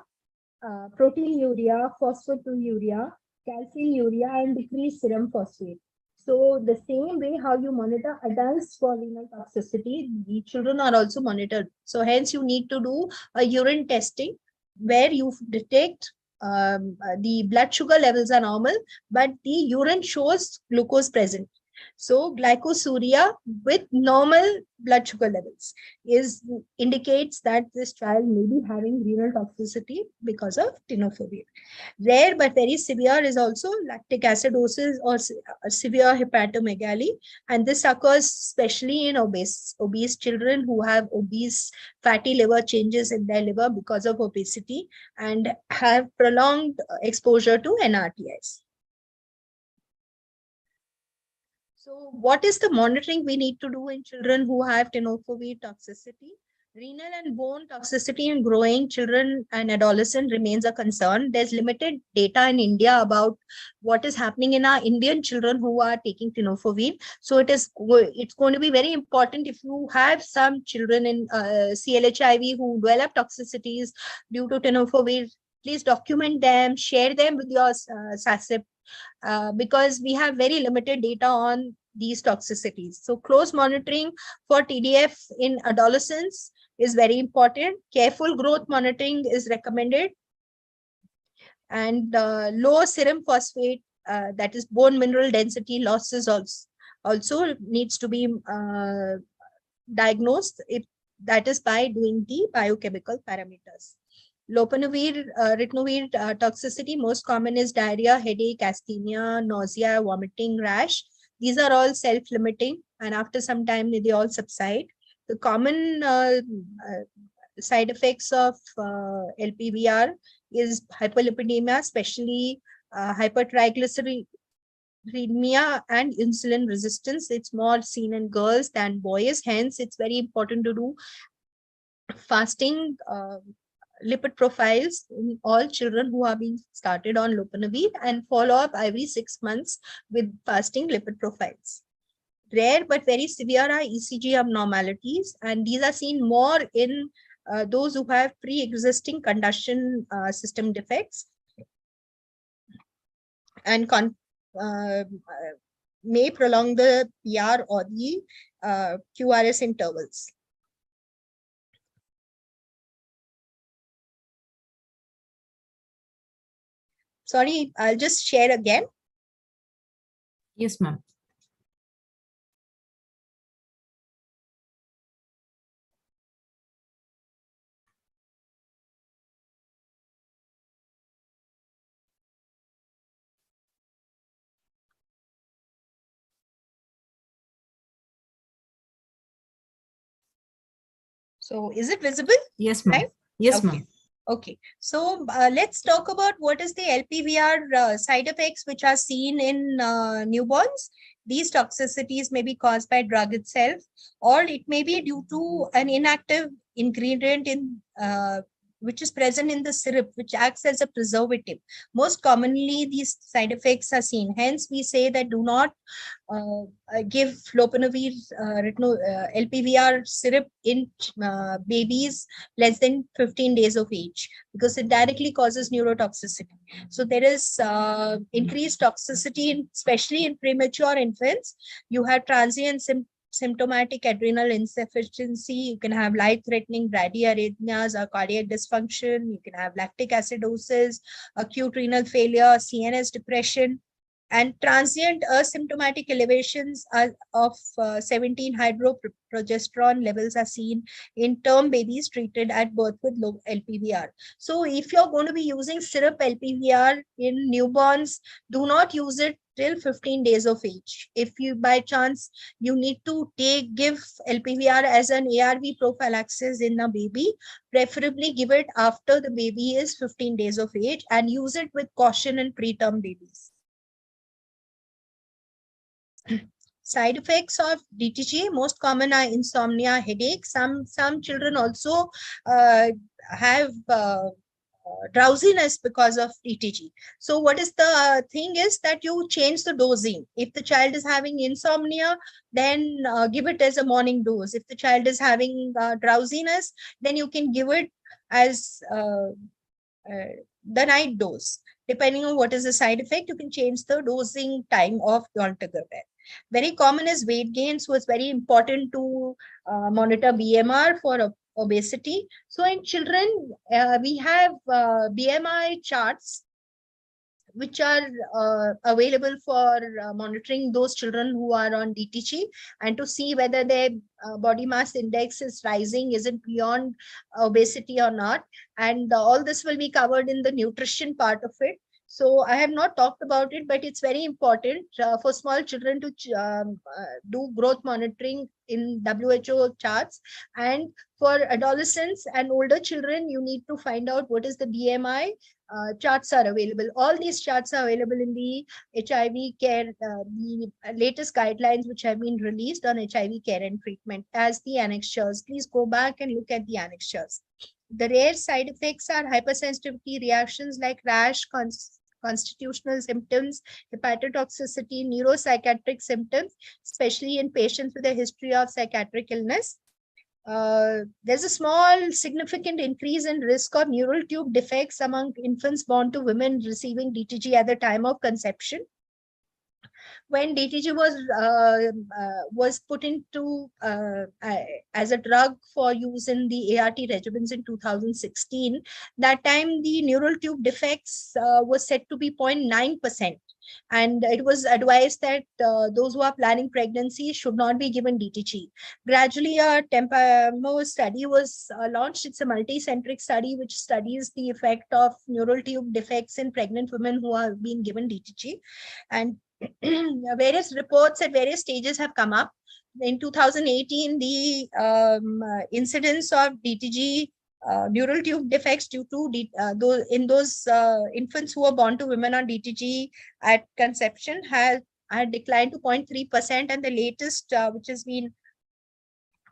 proteinuria, phosphaturia, calcinuria, and decreased serum phosphate. So the same way how you monitor adults for renal toxicity, the children are also monitored. So hence you need to do a urine testing where you detect the blood sugar levels are normal, but the urine shows glucose present. So glycosuria with normal blood sugar levels indicates that this child may be having renal toxicity because of tenofovir. Rare but very severe is also lactic acidosis or severe hepatomegaly, and this occurs especially in obese children who have obese fatty liver changes in their liver because of obesity and have prolonged exposure to NRTIs. So what is the monitoring we need to do in children who have tenofovir toxicity? Renal and bone toxicity in growing children and adolescents remains a concern. There's limited data in India about what is happening in our Indian children who are taking tenofovir. So it's going to be very important if you have some children in CLHIV who develop toxicities due to tenofovir, please document them, share them with your SASIP. Because we have very limited data on these toxicities. So close monitoring for TDF in adolescents is very important. Careful growth monitoring is recommended. And low serum phosphate, that is bone mineral density losses also needs to be diagnosed. That is by doing the biochemical parameters. Lopinavir, ritonavir toxicity, most common is diarrhea, headache, asthenia, nausea, vomiting, rash. These are all self-limiting, and after some time they all subside. The common side effects of Lpvr is hyperlipidemia, especially hypertriglyceridemia and insulin resistance. It's more seen in girls than boys. Hence, it's very important to do fasting lipid profiles in all children who are being started on lopinavir and follow up every 6 months with fasting lipid profiles. Rare but very severe are ECG abnormalities, and these are seen more in those who have pre-existing combustion system defects and may prolong the PR or the QRS intervals. Sorry, I'll just share again. Yes, ma'am. So is it visible? Yes, ma'am. Right? Yes, Okay. ma'am. Okay, so let's talk about what is the Lpvr side effects which are seen in newborns. These toxicities may be caused by drug itself, or it may be due to an inactive ingredient in which is present in the syrup, which acts as a preservative. Most commonly, these side effects are seen. Hence, we say that do not give lopinavir, Lpvr syrup in babies less than 15 days of age, because it directly causes neurotoxicity. So there is increased toxicity, especially in premature infants. You have transient symptomatic adrenal insufficiency. You can have life-threatening bradyarrhythmias or cardiac dysfunction. You can have lactic acidosis, acute renal failure, CNS depression. And transient asymptomatic elevations of 17 hydroprogesterone levels are seen in term babies treated at birth with low Lpvr. So if you're going to be using syrup Lpvr in newborns, do not use it till 15 days of age. If you by chance you need to give Lpvr as an ARV prophylaxis in a baby, preferably give it after the baby is 15 days of age, and use it with caution in preterm babies. Side effects of DTG, most common are insomnia, headache. Some children also have drowsiness because of DTG. So what is the thing is that you change the dosing. If the child is having insomnia, then give it as a morning dose. If the child is having drowsiness, then you can give it as the night dose. Depending on what is the side effect, you can change the dosing time of dolutegravir. Very common is weight gain, so it's very important to monitor BMR for obesity. So in children, we have BMI charts which are available for monitoring those children who are on DTG, and to see whether their body mass index is rising, is it beyond obesity or not. And all this will be covered in the nutrition part of it. So I have not talked about it, but it's very important for small children to do growth monitoring in WHO charts. And for adolescents and older children, you need to find out what is the BMI. Charts are available. All these charts are available in the HIV care, the latest guidelines which have been released on HIV care and treatment as the annexures. Please go back and look at the annexures. The rare side effects are hypersensitivity reactions like rash, constitutional symptoms, hepatotoxicity, neuropsychiatric symptoms, especially in patients with a history of psychiatric illness. There's a small significant increase in risk of neural tube defects among infants born to women receiving DTG at the time of conception. When DTG was put into as a drug for use in the ART regimens in 2016, that time the neural tube defects was said to be 0.9%. And it was advised that those who are planning pregnancy should not be given DTG. Gradually, a Tempamo study was launched. It's a multi-centric study which studies the effect of neural tube defects in pregnant women who are being given DTG. And various reports at various stages have come up. In 2018, the incidence of DTG neural tube defects due to those infants who were born to women on DTG at conception had declined to 0.3%, and the latest which has been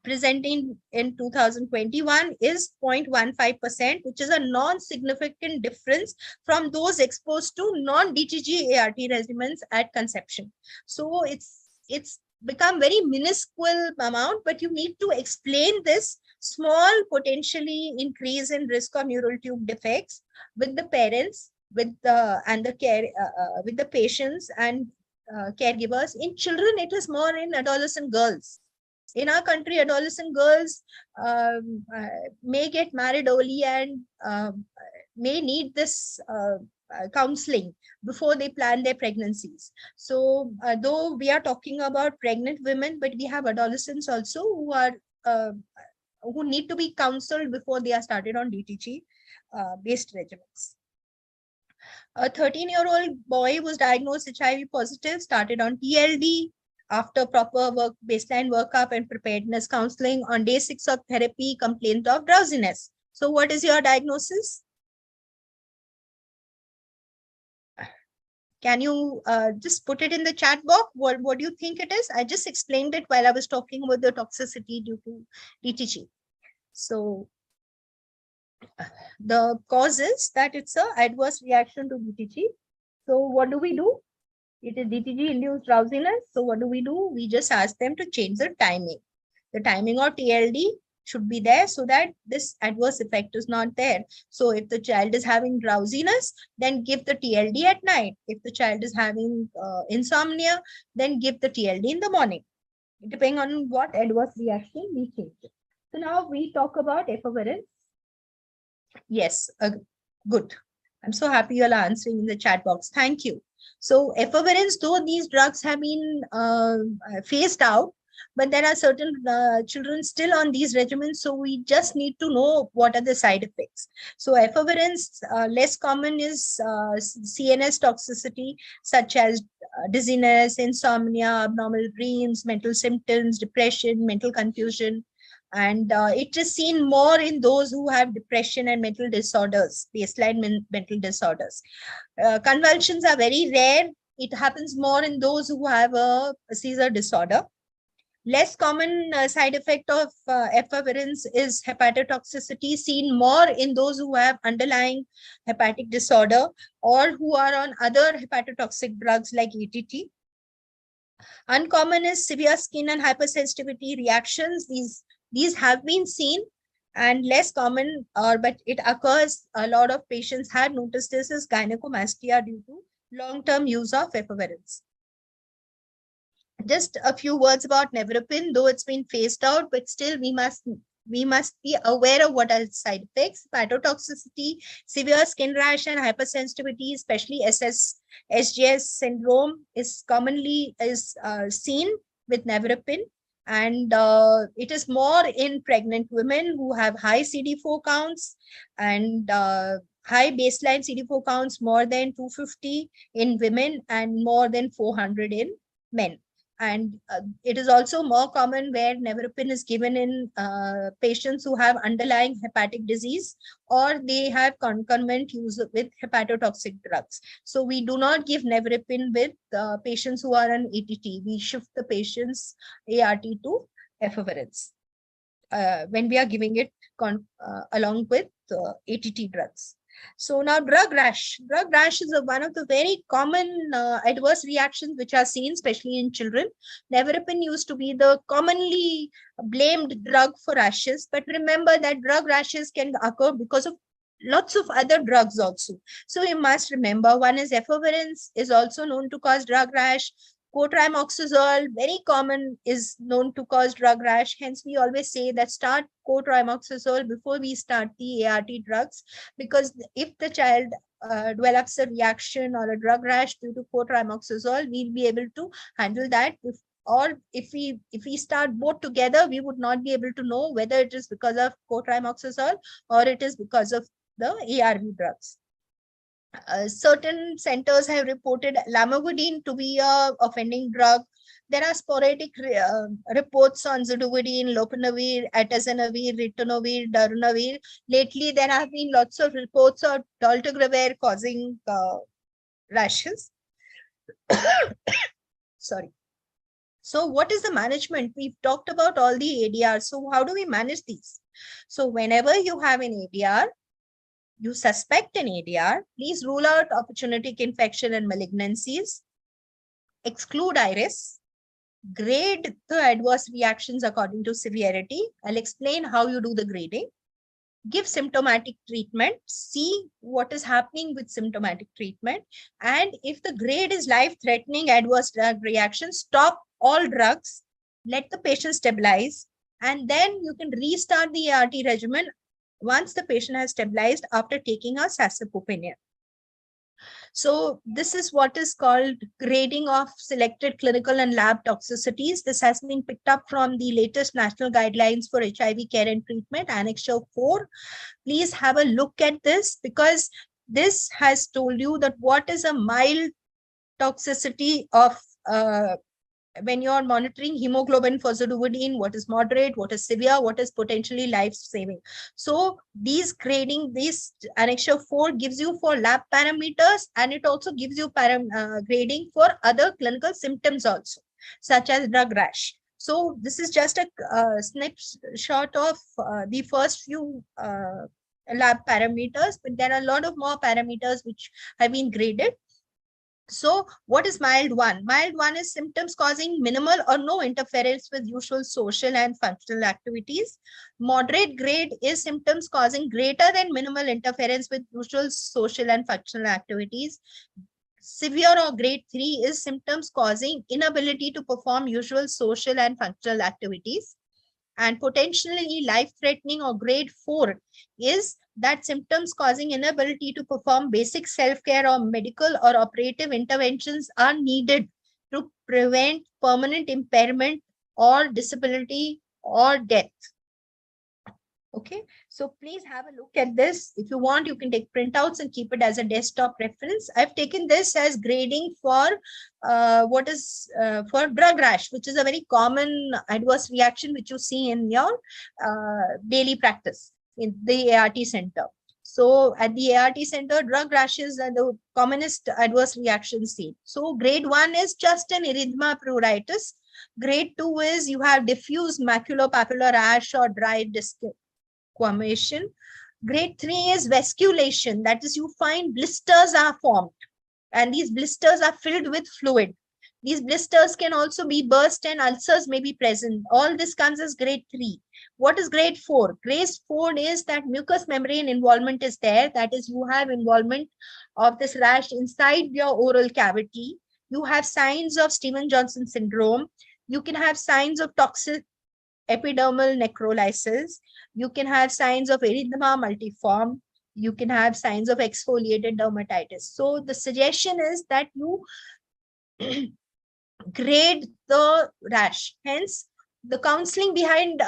presenting in 2021 is 0.15%, which is a non-significant difference from those exposed to non-DTG ART regimens at conception. So it's become very minuscule amount, but you need to explain this small potentially increase in risk of neural tube defects with the parents, with the patients and caregivers. In children, it is more in adolescent girls. In our country, adolescent girls may get married early and may need this counseling before they plan their pregnancies. So though we are talking about pregnant women, but we have adolescents also who are who need to be counseled before they are started on DTG based regimens. A 13-year-old boy was diagnosed HIV positive, started on TLD. After proper baseline workup and preparedness counseling, on day 6 of therapy, complaint of drowsiness. So what is your diagnosis? Can you just put it in the chat box? What do you think it is? I just explained it while I was talking about the toxicity due to DTG. So the cause is that it's an adverse reaction to DTG. So what do we do? It is DTG-induced drowsiness. So what do? We just ask them to change the timing. The timing of TLD should be there so that this adverse effect is not there. So if the child is having drowsiness, then give the TLD at night. If the child is having insomnia, then give the TLD in the morning. Depending on what adverse reaction we change it. So now we talk about efavirenz. Yes, good. I'm so happy you all are answering in the chat box. Thank you. So efavirenz, though these drugs have been phased out, but there are certain children still on these regimens. So we just need to know what are the side effects. So efavirenz, less common is CNS toxicity, such as dizziness, insomnia, abnormal dreams, mental symptoms, depression, mental confusion. And it is seen more in those who have depression and mental disorders, baseline mental disorders. Convulsions are very rare. It happens more in those who have a seizure disorder. Less common side effect of efavirenz is hepatotoxicity, seen more in those who have underlying hepatic disorder or who are on other hepatotoxic drugs like ATT. Uncommon is severe skin and hypersensitivity reactions. These have been seen, and less common, but it occurs. A lot of patients had noticed this is gynecomastia due to long-term use of efavirenz. Just a few words about nevirapine, though it's been phased out, but still we must be aware of what are its side effects. Hepatotoxicity, severe skin rash and hypersensitivity, especially SGS syndrome, is commonly seen with nevirapine. And it is more in pregnant women who have high CD4 counts and high baseline CD4 counts, more than 250 in women and more than 400 in men. And it is also more common where nevirapine is given in patients who have underlying hepatic disease or they have concomitant use with hepatotoxic drugs. So we do not give nevirapine with patients who are on ATT. We shift the patient's ART to efavirenz when we are giving it along with ATT drugs. So now drug rash. Drug rash is one of the very common adverse reactions which are seen, especially in children. Nevirapine used to be the commonly blamed drug for rashes, but remember that drug rashes can occur because of lots of other drugs also. So you must remember, one is efavirenz, is also known to cause drug rash. Cotrimoxazole, very common, is known to cause drug rash. Hence, we always say that start cotrimoxazole before we start the ART drugs, because if the child develops a reaction or a drug rash due to cotrimoxazole, we'll be able to handle that. Or if we start both together, we would not be able to know whether it is because of cotrimoxazole or it is because of the ARV drugs. Certain centers have reported lamivudine to be a offending drug. There are sporadic reports on zidovudine, lopinavir, atazanavir, ritonavir, darunavir. Lately, there have been lots of reports of dolutegravir causing rashes. Sorry. So what is the management? We've talked about all the ADRs. So how do we manage these? So whenever you have an ADR, you suspect an ADR, please rule out opportunistic infection and malignancies, exclude IRIS, grade the adverse reactions according to severity. I'll explain how you do the grading. Give symptomatic treatment, see what is happening with symptomatic treatment. And if the grade is life-threatening adverse drug reaction, stop all drugs, let the patient stabilize, and then you can restart the ART regimen once the patient has stabilized after taking a sacipopenia. So this is what is called grading of selected clinical and lab toxicities. This has been picked up from the latest national guidelines for HIV care and treatment, Annexure 4. Please have a look at this, because this has told you that what is a mild toxicity of when you're monitoring hemoglobin for zidovudine, what is moderate, what is severe, what is potentially life-saving. So these grading, this Annexure 4 gives you for lab parameters, and it also gives you grading for other clinical symptoms also, such as drug rash. So this is just a snapshot of the first few lab parameters, but there are a lot of more parameters which have been graded. So what is mild one? Mild one is symptoms causing minimal or no interference with usual social and functional activities. Moderate grade is symptoms causing greater than minimal interference with usual social and functional activities. Severe or grade 3 is symptoms causing inability to perform usual social and functional activities. and potentially life-threatening or grade 4 is that symptoms causing inability to perform basic self-care or medical or operative interventions are needed to prevent permanent impairment or disability or death. Okay, so please have a look at this. If you want, you can take printouts and keep it as a desktop reference. I've taken this as grading for for drug rash, which is a very common adverse reaction which you see in your daily practice in the ART center. So at the ART center, drug rashes are the commonest adverse reactions seen. So grade 1 is just an erythema pruritus. Grade 2 is you have diffuse maculopapular rash or dry desquamation. Grade 3 is vasculation. That is, you find blisters are formed and these blisters are filled with fluid. These blisters can also be burst and ulcers may be present. All this comes as grade 3. What is grade 4? Grade 4 is that mucous membrane involvement is there. That is, you have involvement of this rash inside your oral cavity. You have signs of Stevens-Johnson syndrome. You can have signs of toxic epidermal necrolysis. You can have signs of erythema multiforme. You can have signs of exfoliated dermatitis. So the suggestion is that you grade the rash. Hence, the counseling behind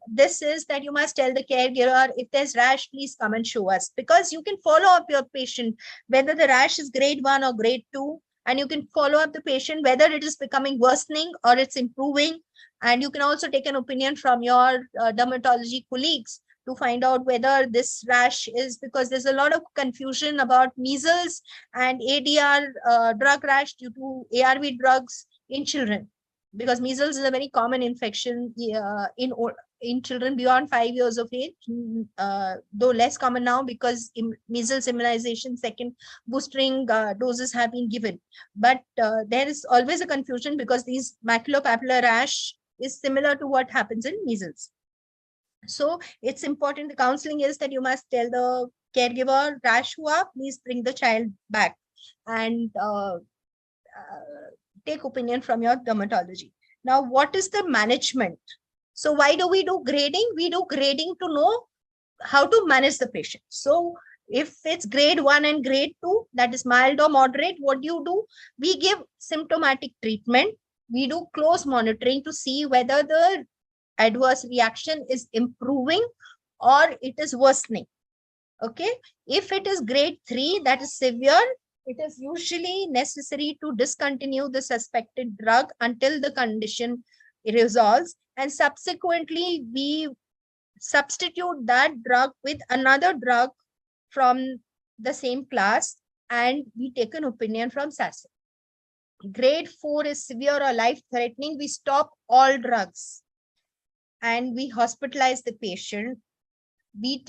this is that you must tell the caregiver, if there's rash, please come and show us, because you can follow up your patient whether the rash is grade 1 or grade 2, and you can follow up the patient whether it is becoming worsening or it's improving. And you can also take an opinion from your dermatology colleagues to find out whether this rash is, because there's a lot of confusion about measles and ADR drug rash due to ARV drugs in children, because measles is a very common infection in children beyond 5 years of age, though less common now because measles immunization second boostering doses have been given. But there is always a confusion because these maculopapular rash is similar to what happens in measles. So it's important, the counseling is that you must tell the caregiver, rash hua, please bring the child back and take opinion from your dermatology. Now, what is the management? So why do we do grading? We do grading to know how to manage the patient. So if it's grade 1 and grade 2, that is mild or moderate, what do you do? We give symptomatic treatment. We do close monitoring to see whether the adverse reaction is improving or it is worsening. Okay. If it is grade 3, that is severe, it is usually necessary to discontinue the suspected drug until the condition resolves, and subsequently we substitute that drug with another drug from the same class and we take an opinion from SASIP. Grade 4 is severe or life-threatening. We stop all drugs and we hospitalize the patient. We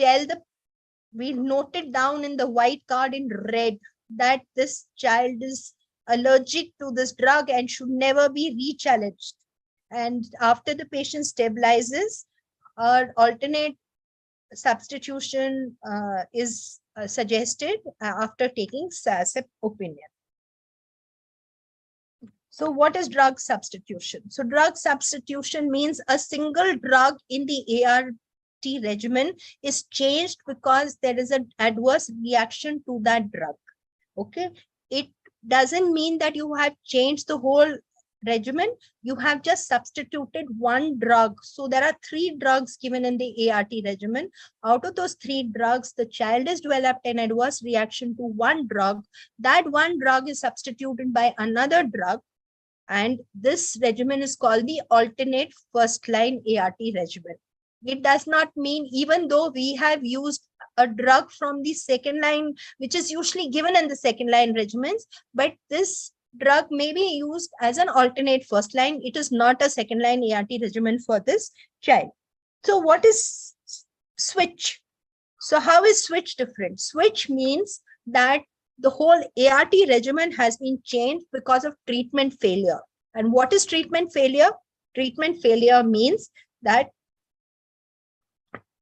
note it down in the white card in red that this child is allergic to this drug and should never be re-challenged. And after the patient stabilizes, alternate substitution is suggested after taking SASIP opinion. So what is drug substitution? So drug substitution means a single drug in the ART regimen is changed because there is an adverse reaction to that drug. Okay, it doesn't mean that you have changed the whole regimen. You have just substituted one drug. So there are 3 drugs given in the ART regimen. Out of those 3 drugs, the child has developed an adverse reaction to one drug. That one drug is substituted by another drug. And this regimen is called the alternate first line ART regimen. It does not mean, even though we have used a drug from the second line, which is usually given in the second line regimens, but this drug may be used as an alternate first line. It is not a second line ART regimen for this child. So what is switch? So how is switch different? Switch means that the whole ART regimen has been changed because of treatment failure. And what is treatment failure? Treatment failure means that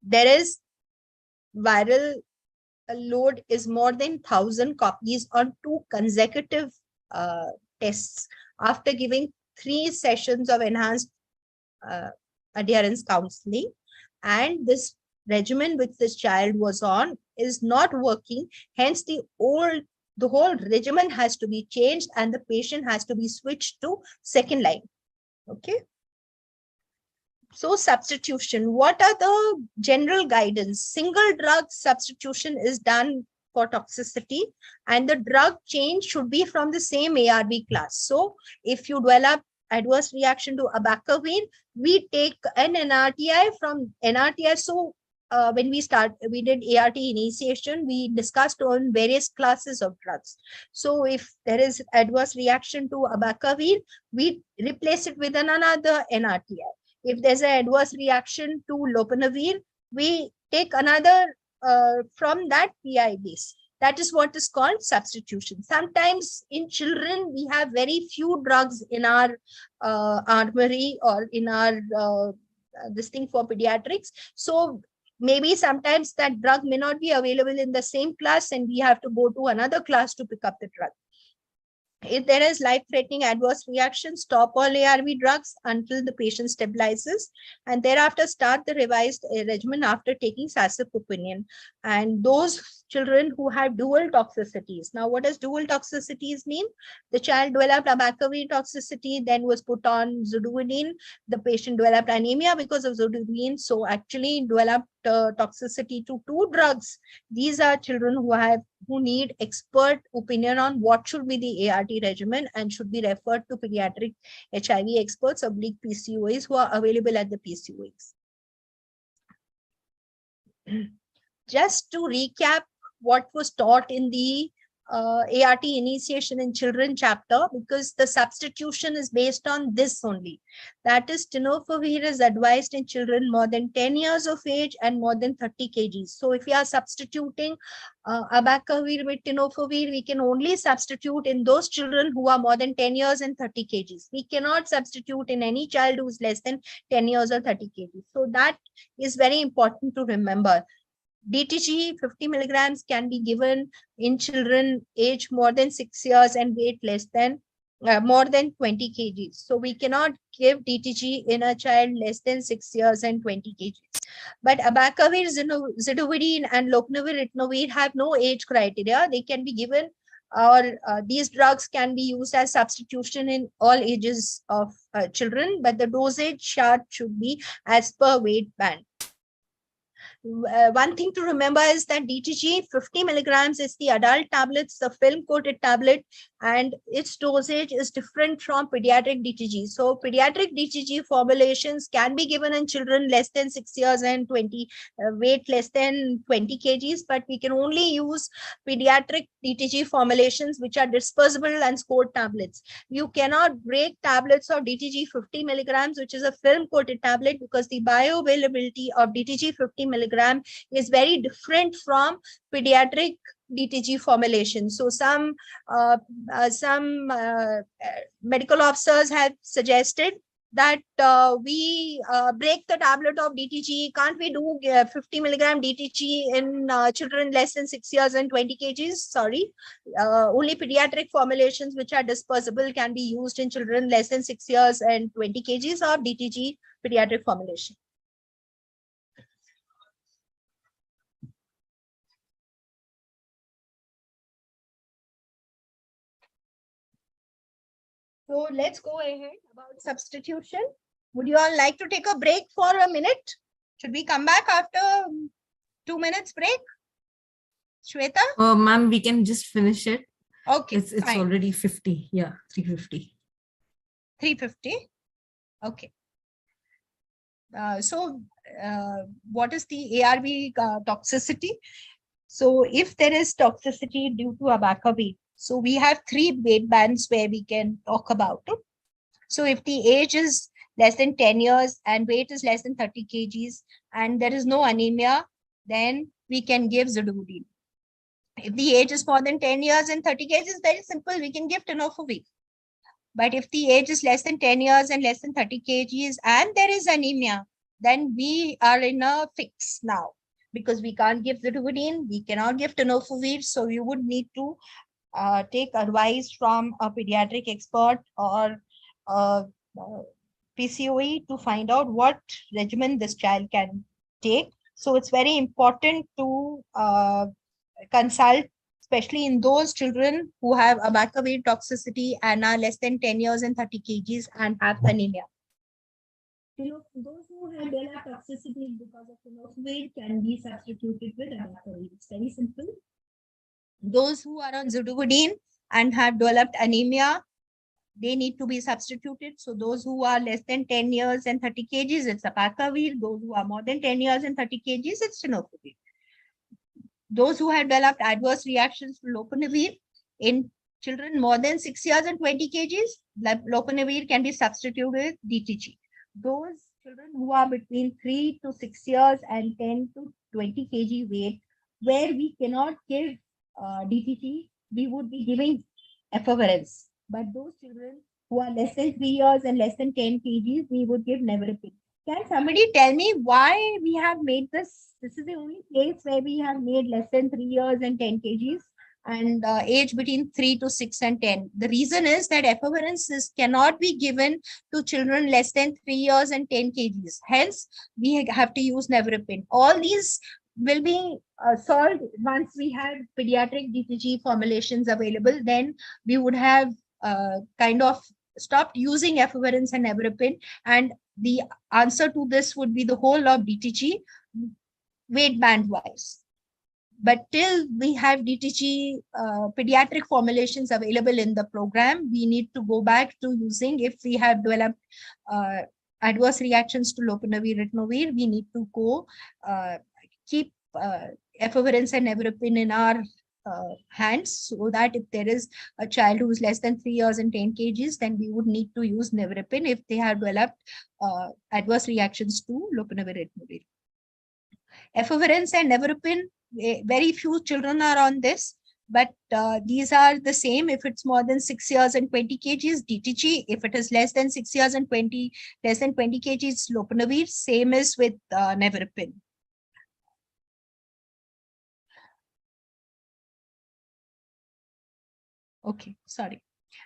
there is viral load is more than 1,000 copies on 2 consecutive tests after giving 3 sessions of enhanced adherence counseling, and this regimen which this child was on is not working. Hence, the whole regimen has to be changed and the patient has to be switched to second line. Okay. So substitution, what are the general guidance? Single drug substitution is done for toxicity, and the drug change should be from the same ARV class. So if you develop adverse reaction to abacavir, we take an NRTI from NRTI. So when we did ART initiation, we discussed on various classes of drugs. So if there is adverse reaction to abacavir, we replace it with another NRTI. If there's an adverse reaction to lopinavir, we take another from that PI base. That is what is called substitution. Sometimes in children, we have very few drugs in our armory or in our this thing for pediatrics. So maybe sometimes that drug may not be available in the same class and we have to go to another class to pick up the drug. If there is life-threatening adverse reaction, stop all ARV drugs until the patient stabilizes, and thereafter start the revised regimen after taking sacipupinin. And those children who have dual toxicities. Now, what does dual toxicities mean? The child developed abacavir toxicity, then was put on zidovudine. The patient developed anemia because of zidovudine. So actually developed toxicity to two drugs. These are children who need expert opinion on what should be the ART regimen and should be referred to pediatric HIV experts or PCOAs who are available at the PCOAs. Just to recap what was taught in the ART initiation in children chapter, because the substitution is based on this only. That is, tenofovir is advised in children more than 10 years of age and more than 30 kgs. So if we are substituting abacavir with tenofovir, we can only substitute in those children who are more than 10 years and 30 kgs. We cannot substitute in any child who is less than 10 years or 30 kgs. So that is very important to remember. DTG 50 milligrams can be given in children age more than 6 years and weight less than more than 20 kgs. So we cannot give DTG in a child less than 6 years and 20 kgs. But abacavir, zidovudine, and lopinavir have no age criteria. They can be given, or these drugs can be used as substitution in all ages of children, but the dosage chart should be as per weight band. One thing to remember is that DTG 50 milligrams is the adult tablets, the film coated tablet, and its dosage is different from pediatric DTG. So pediatric DTG formulations can be given in children less than 6 years and weight less than 20 kgs, but we can only use pediatric DTG formulations which are dispersible and scored tablets. You cannot break tablets of DTG 50 milligrams, which is a film coated tablet, because the bioavailability of DTG 50 milligrams is very different from pediatric DTG formulation. So some medical officers have suggested that we break the tablet of DTG. Can't we do 50 milligram DTG in children less than 6 years and 20 kgs? Sorry, only pediatric formulations which are dispersible can be used in children less than 6 years and 20 kgs of DTG pediatric formulation. So let's go ahead about substitution. Would you all like to take a break for a minute? Should we come back after 2 minutes break? Shweta? Ma'am, we can just finish it. Okay. It's already 50. Yeah, 350. 350. Okay. What is the ARV toxicity? So if there is toxicity due to abacavir, so we have 3 weight bands where we can talk about it. So if the age is less than 10 years and weight is less than 30 kgs and there is no anemia, then we can give zidovudine. If the age is more than 10 years and 30 kgs, it's very simple. We can give tenofovir. But if the age is less than 10 years and less than 30 kgs and there is anemia, then we are in a fix now, because we can't give zidovudine, we cannot give tenofovir. So you would need to take advice from a pediatric expert or PCOE to find out what regimen this child can take. So it's very important to consult, especially in those children who have abacavir toxicity and are less than 10 years and 30 kgs and have anemia. Those who have renal toxicity because of tenofovir can be substituted with abacavir. It's very simple. Those who are on zidovudine and have developed anemia, they need to be substituted. So those who are less than 10 years and 30 kgs, it's abacavir. Those who are more than 10 years and 30 kgs, it's tenofovir. Those who have developed adverse reactions to lopinavir in children more than 6 years and 20 kgs, lopinavir can be substituted with DTG. Those children who are between 3 to 6 years and 10 to 20 kg weight, where we cannot give DTG, we would be giving efavirenz. But those children who are less than 3 years and less than 10 kgs, we would give nevirapine. Can somebody tell me why we have made this? This is the only place where we have made less than 3 years and 10 kgs and age between 3 to 6 and 10. The reason is that efavirenz cannot be given to children less than 3 years and 10 kgs. Hence, we have to use nevirapine. All these will be solved once we have pediatric DTG formulations available. Then we would have kind of stopped using efavirenz and nevirapine, and the answer to this would be the whole of DTG weight band wise. But till we have DTG pediatric formulations available in the program, we need to go back to using, if we have developed adverse reactions to lopinavir, ritonavir, we need to go keep efavirenz and nevirapine in our hands, so that if there is a child who is less than 3 years and 10 kgs, then we would need to use nevirapine if they have developed adverse reactions to lopinavir, ritonavir. Efavirenz and nevirapine, very few children are on this, but these are the same. If it's more than 6 years and 20 kgs, DTG. If it is less than 6 years and less than 20 kgs, lopinavir. Same is with nevirapine. Okay, sorry.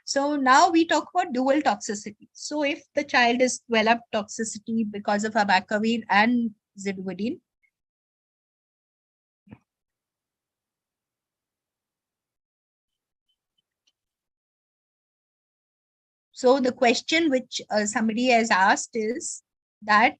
So now we talk about dual toxicity. So if the child is developed toxicity because of abacavir and zidovudine, so the question which somebody has asked is that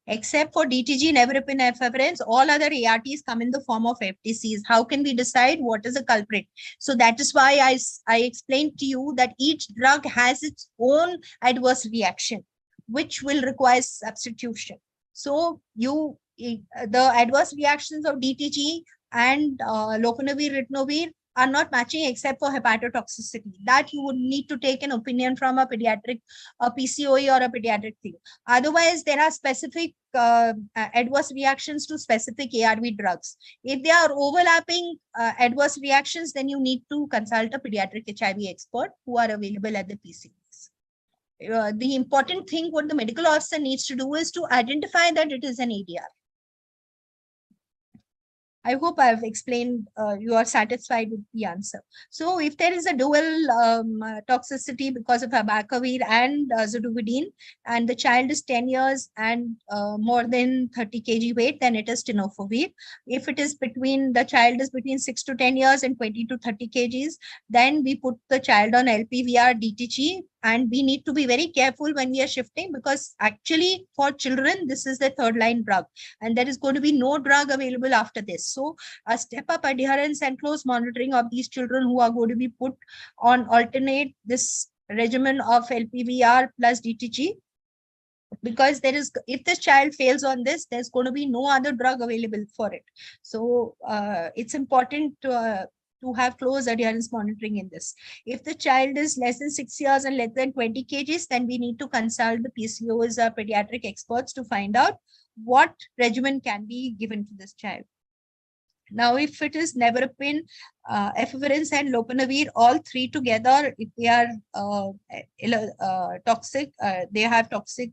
except for DTG, nevirapine, efavirenz, all other ARTs come in the form of FTCs. How can we decide what is the culprit? So that is why I explained to you that each drug has its own adverse reaction, which will require substitution. So the adverse reactions of DTG and lopinavir, ritonavir are not matching except for hepatotoxicity. That you would need to take an opinion from a pediatric, a PCOE or a pediatric thing. Otherwise, there are specific adverse reactions to specific ARV drugs. If they are overlapping adverse reactions, then you need to consult a pediatric HIV expert who are available at the PCOEs. The important thing what the medical officer needs to do is to identify that it is an ADR. I hope I've explained, you are satisfied with the answer. So if there is a dual toxicity because of abacavir and zidovudine, and the child is 10 years and more than 30 kg weight, then it is tenofovir. If it is the child is between 6 to 10 years and 20 to 30 kgs, then we put the child on Lpvr DTG. And we need to be very careful when we are shifting, because actually for children, this is the third line drug and there is going to be no drug available after this. So a step up adherence and close monitoring of these children who are going to be put on alternate this regimen of Lpvr plus DTG, because if this child fails on this, there's going to be no other drug available for it. So it's important to have close adherence monitoring in this. If the child is less than 6 years and less than 20 kgs, then we need to consult the PCOs or pediatric experts to find out what regimen can be given to this child. Now, if it is nevirapine, efavirenz and lopinavir, all three together, if they are toxic, they have toxic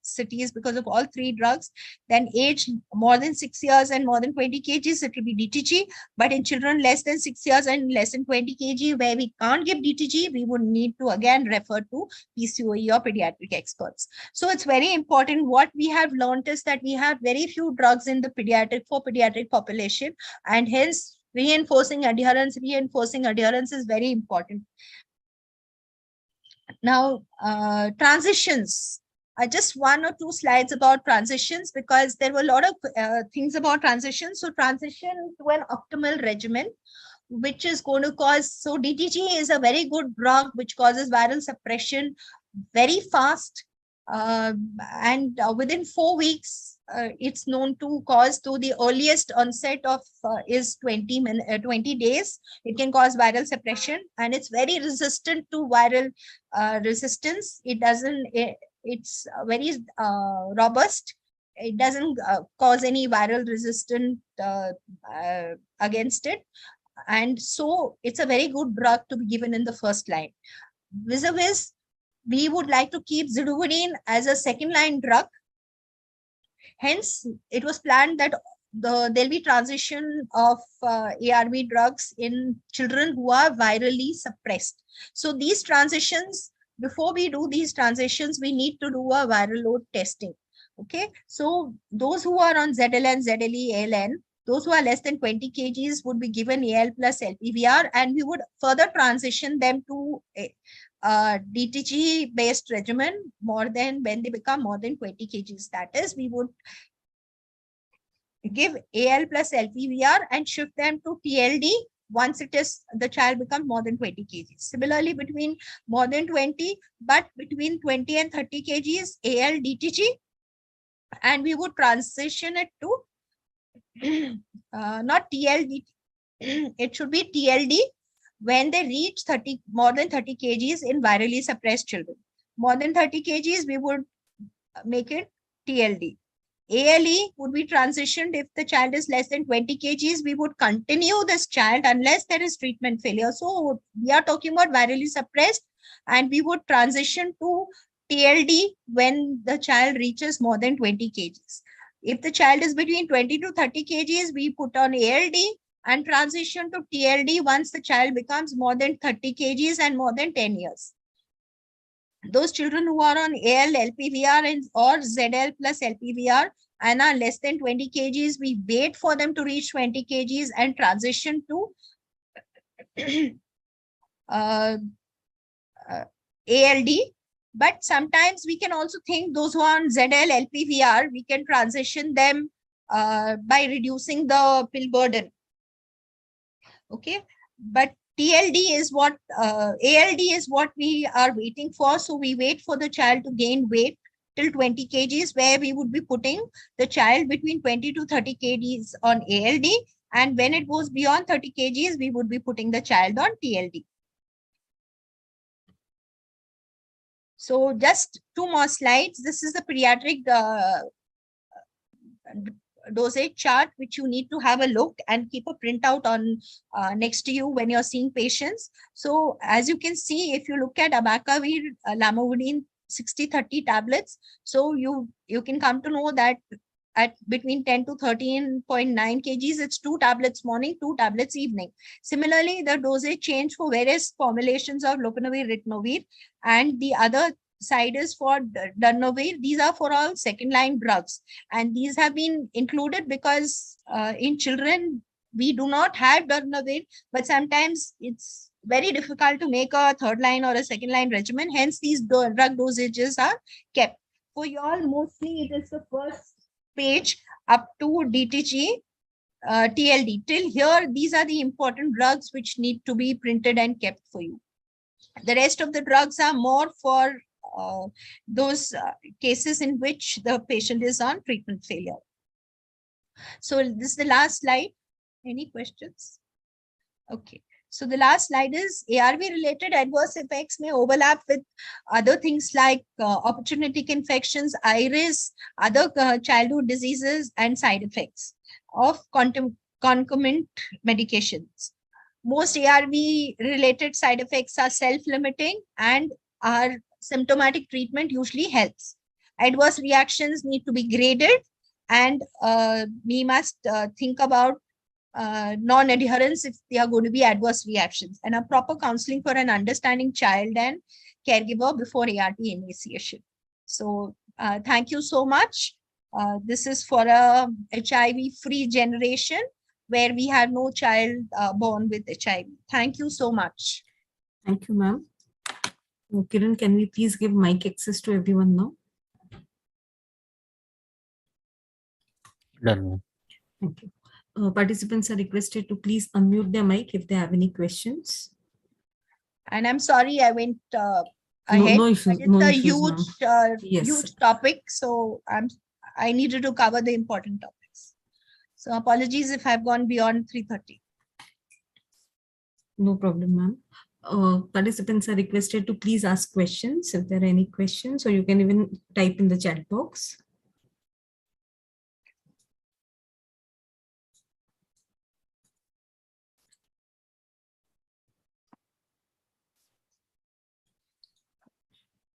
toxicities because of all three drugs. Then age more than 6 years and more than 20 kgs, it will be DTG. But in children less than 6 years and less than 20 kg, where we can't give DTG, we would need to again refer to PCOE or pediatric experts. So it's very important. What we have learned is that we have very few drugs in the pediatric population, and hence reinforcing adherence is very important. Now, transitions. Just one or two slides about transitions, because there were a lot of things about transitions. So transition to an optimal regimen, which is going to cause, so DTG is a very good drug which causes viral suppression very fast. And within 4 weeks, it's known to cause, to the earliest onset of is 20 days. It can cause viral suppression, and it's very resistant to viral resistance. It's very robust. It doesn't cause any viral resistance against it. And so it's a very good drug to be given in the first line. Vis-a-vis, we would like to keep Zidovudine as a second line drug. Hence, it was planned that there'll be transition of ARV drugs in children who are virally suppressed. So these transitions, before we do these transitions, we need to do a viral load testing. Okay, so those who are on ZLN, ZLE, ALN, those who are less than 20 kgs would be given AL plus Lpvr, and we would further transition them to DTG based regimen more than when they become more than 20 kgs. That is, we would give AL plus Lpvr and shift them to TLD once the child becomes more than 20 kgs. Similarly, between more than 20, but between 20 and 30 kgs, AL DTG, and we would transition it to not TLD, it should be TLD when they reach more than 30 kgs in virally suppressed children. More than 30 kgs, we would make it TLD. ALE would be transitioned if the child is less than 20 kgs. We would continue this child unless there is treatment failure. So we are talking about virally suppressed, and we would transition to TLD when the child reaches more than 20 kgs. If the child is between 20 to 30 kgs, we put on ALD and transition to TLD once the child becomes more than 30 kgs and more than 10 years. Those children who are on AL, Lpvr or ZL plus Lpvr and are less than 20 kgs, we wait for them to reach 20 kgs and transition to ALD. But sometimes we can also think those who are on ZL, Lpvr, we can transition them by reducing the pill burden. Okay, but TLD is what, ALD is what we are waiting for. So we wait for the child to gain weight till 20 kgs, where we would be putting the child between 20 to 30 kgs on ALD. And when it goes beyond 30 kgs, we would be putting the child on TLD. So just two more slides. This is the pediatric dosage chart, which you need to have a look and keep a printout on next to you when you're seeing patients. So as you can see, if you look at abacavir, lamivudine 60-30 tablets, so you can come to know that at between 10 to 13.9 kgs, it's 2 tablets morning, 2 tablets evening. Similarly, the dosage change for various formulations of lopinavir, ritonavir, and the other side is for darunavir. These are for all second line drugs, and these have been included because in children we do not have darunavir, but sometimes it's very difficult to make a third line or a second line regimen. Hence, these drug dosages are kept. For you all, mostly it is the first page up to DTG, TLD. Till here, these are the important drugs which need to be printed and kept for you. The rest of the drugs are more for those cases in which the patient is on treatment failure. So this is the last slide. Any questions? Okay. So the last slide is ARV-related adverse effects may overlap with other things like opportunistic infections, iris, other childhood diseases, and side effects of concomitant medications. Most ARV-related side effects are self-limiting, and our symptomatic treatment usually helps. adverse reactions need to be graded, and we must think about non-adherence if they are going to be adverse reactions, and a proper counseling for an understanding child and caregiver before ART initiation. So thank you so much. This is for a HIV-free generation where we have no child born with HIV. Thank you so much. Thank you, ma'am. Kiran, can we please give mic access to everyone now? Done. Thank you. Participants are requested to please unmute their mic if they have any questions. And I'm sorry I went ahead. No issues. It's No a issues, huge, Yes. huge topic, so I needed to cover the important topics. So apologies if I've gone beyond 3:30. No problem, ma'am. Participants are requested to please ask questions if there are any questions, or you can even type in the chat box.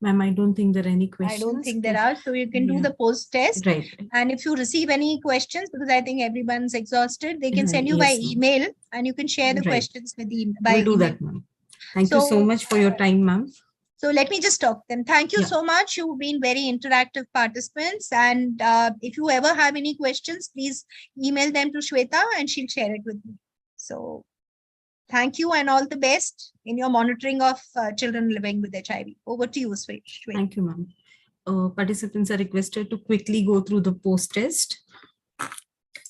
Ma'am, I don't think there are any questions. I don't think there are, so you can do the post test. Right. And if you receive any questions, because I think everyone's exhausted, they can send you by email, and you can share the questions with the by We'll do email. that, ma'am. Thank you so much for your time, ma'am. So let me just talk then. Thank you so much. You've been very interactive participants. And if you ever have any questions, please email them to Shweta and she'll share it with me. So thank you and all the best in your monitoring of children living with HIV. Over to you, Shweta. Thank you, ma'am. Participants are requested to quickly go through the post-test. I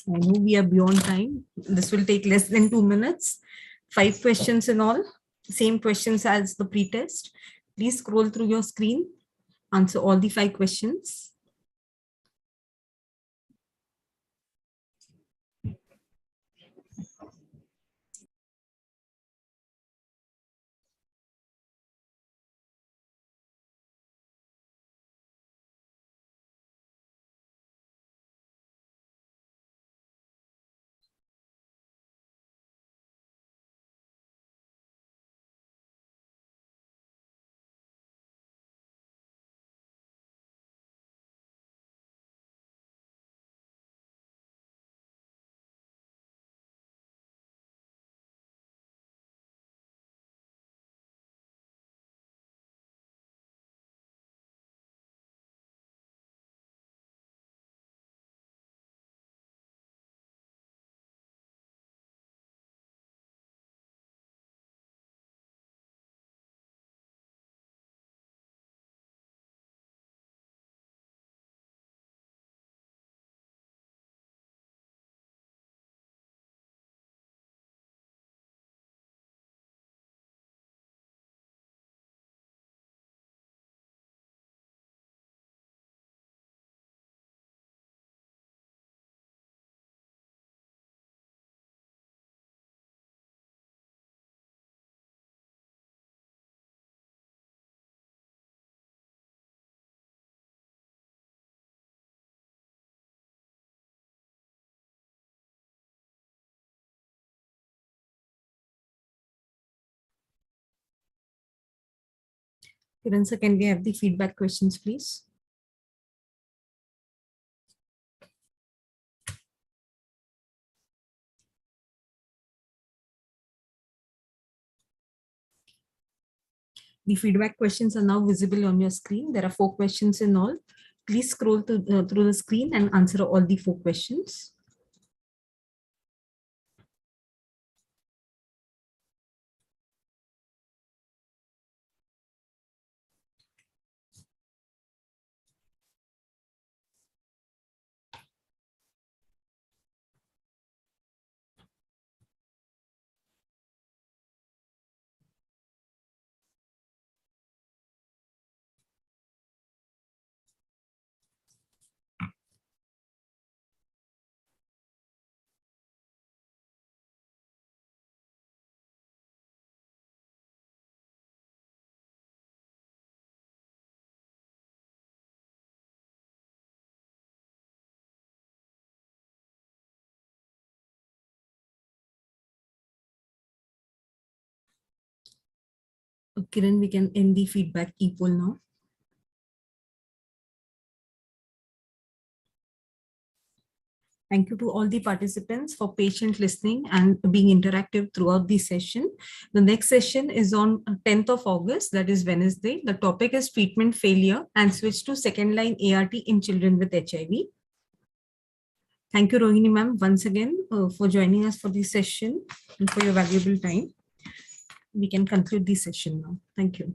know we are beyond time. This will take less than 2 minutes. 5 questions in all. Same questions as the pre-test. Please scroll through your screen. Answer all the 5 questions. Kiran sir, can we have the feedback questions, please? The feedback questions are now visible on your screen. There are 4 questions in all. Please scroll through the screen and answer all the 4 questions. Kiran, we can end the feedback e-poll now. Thank you to all the participants for patient listening and being interactive throughout the session. The next session is on 10th of August, that is Wednesday. The topic is treatment failure and switch to second line ART in children with HIV. Thank you, Rohini ma'am, once again for joining us for this session and for your valuable time. We can conclude this session now. Thank you.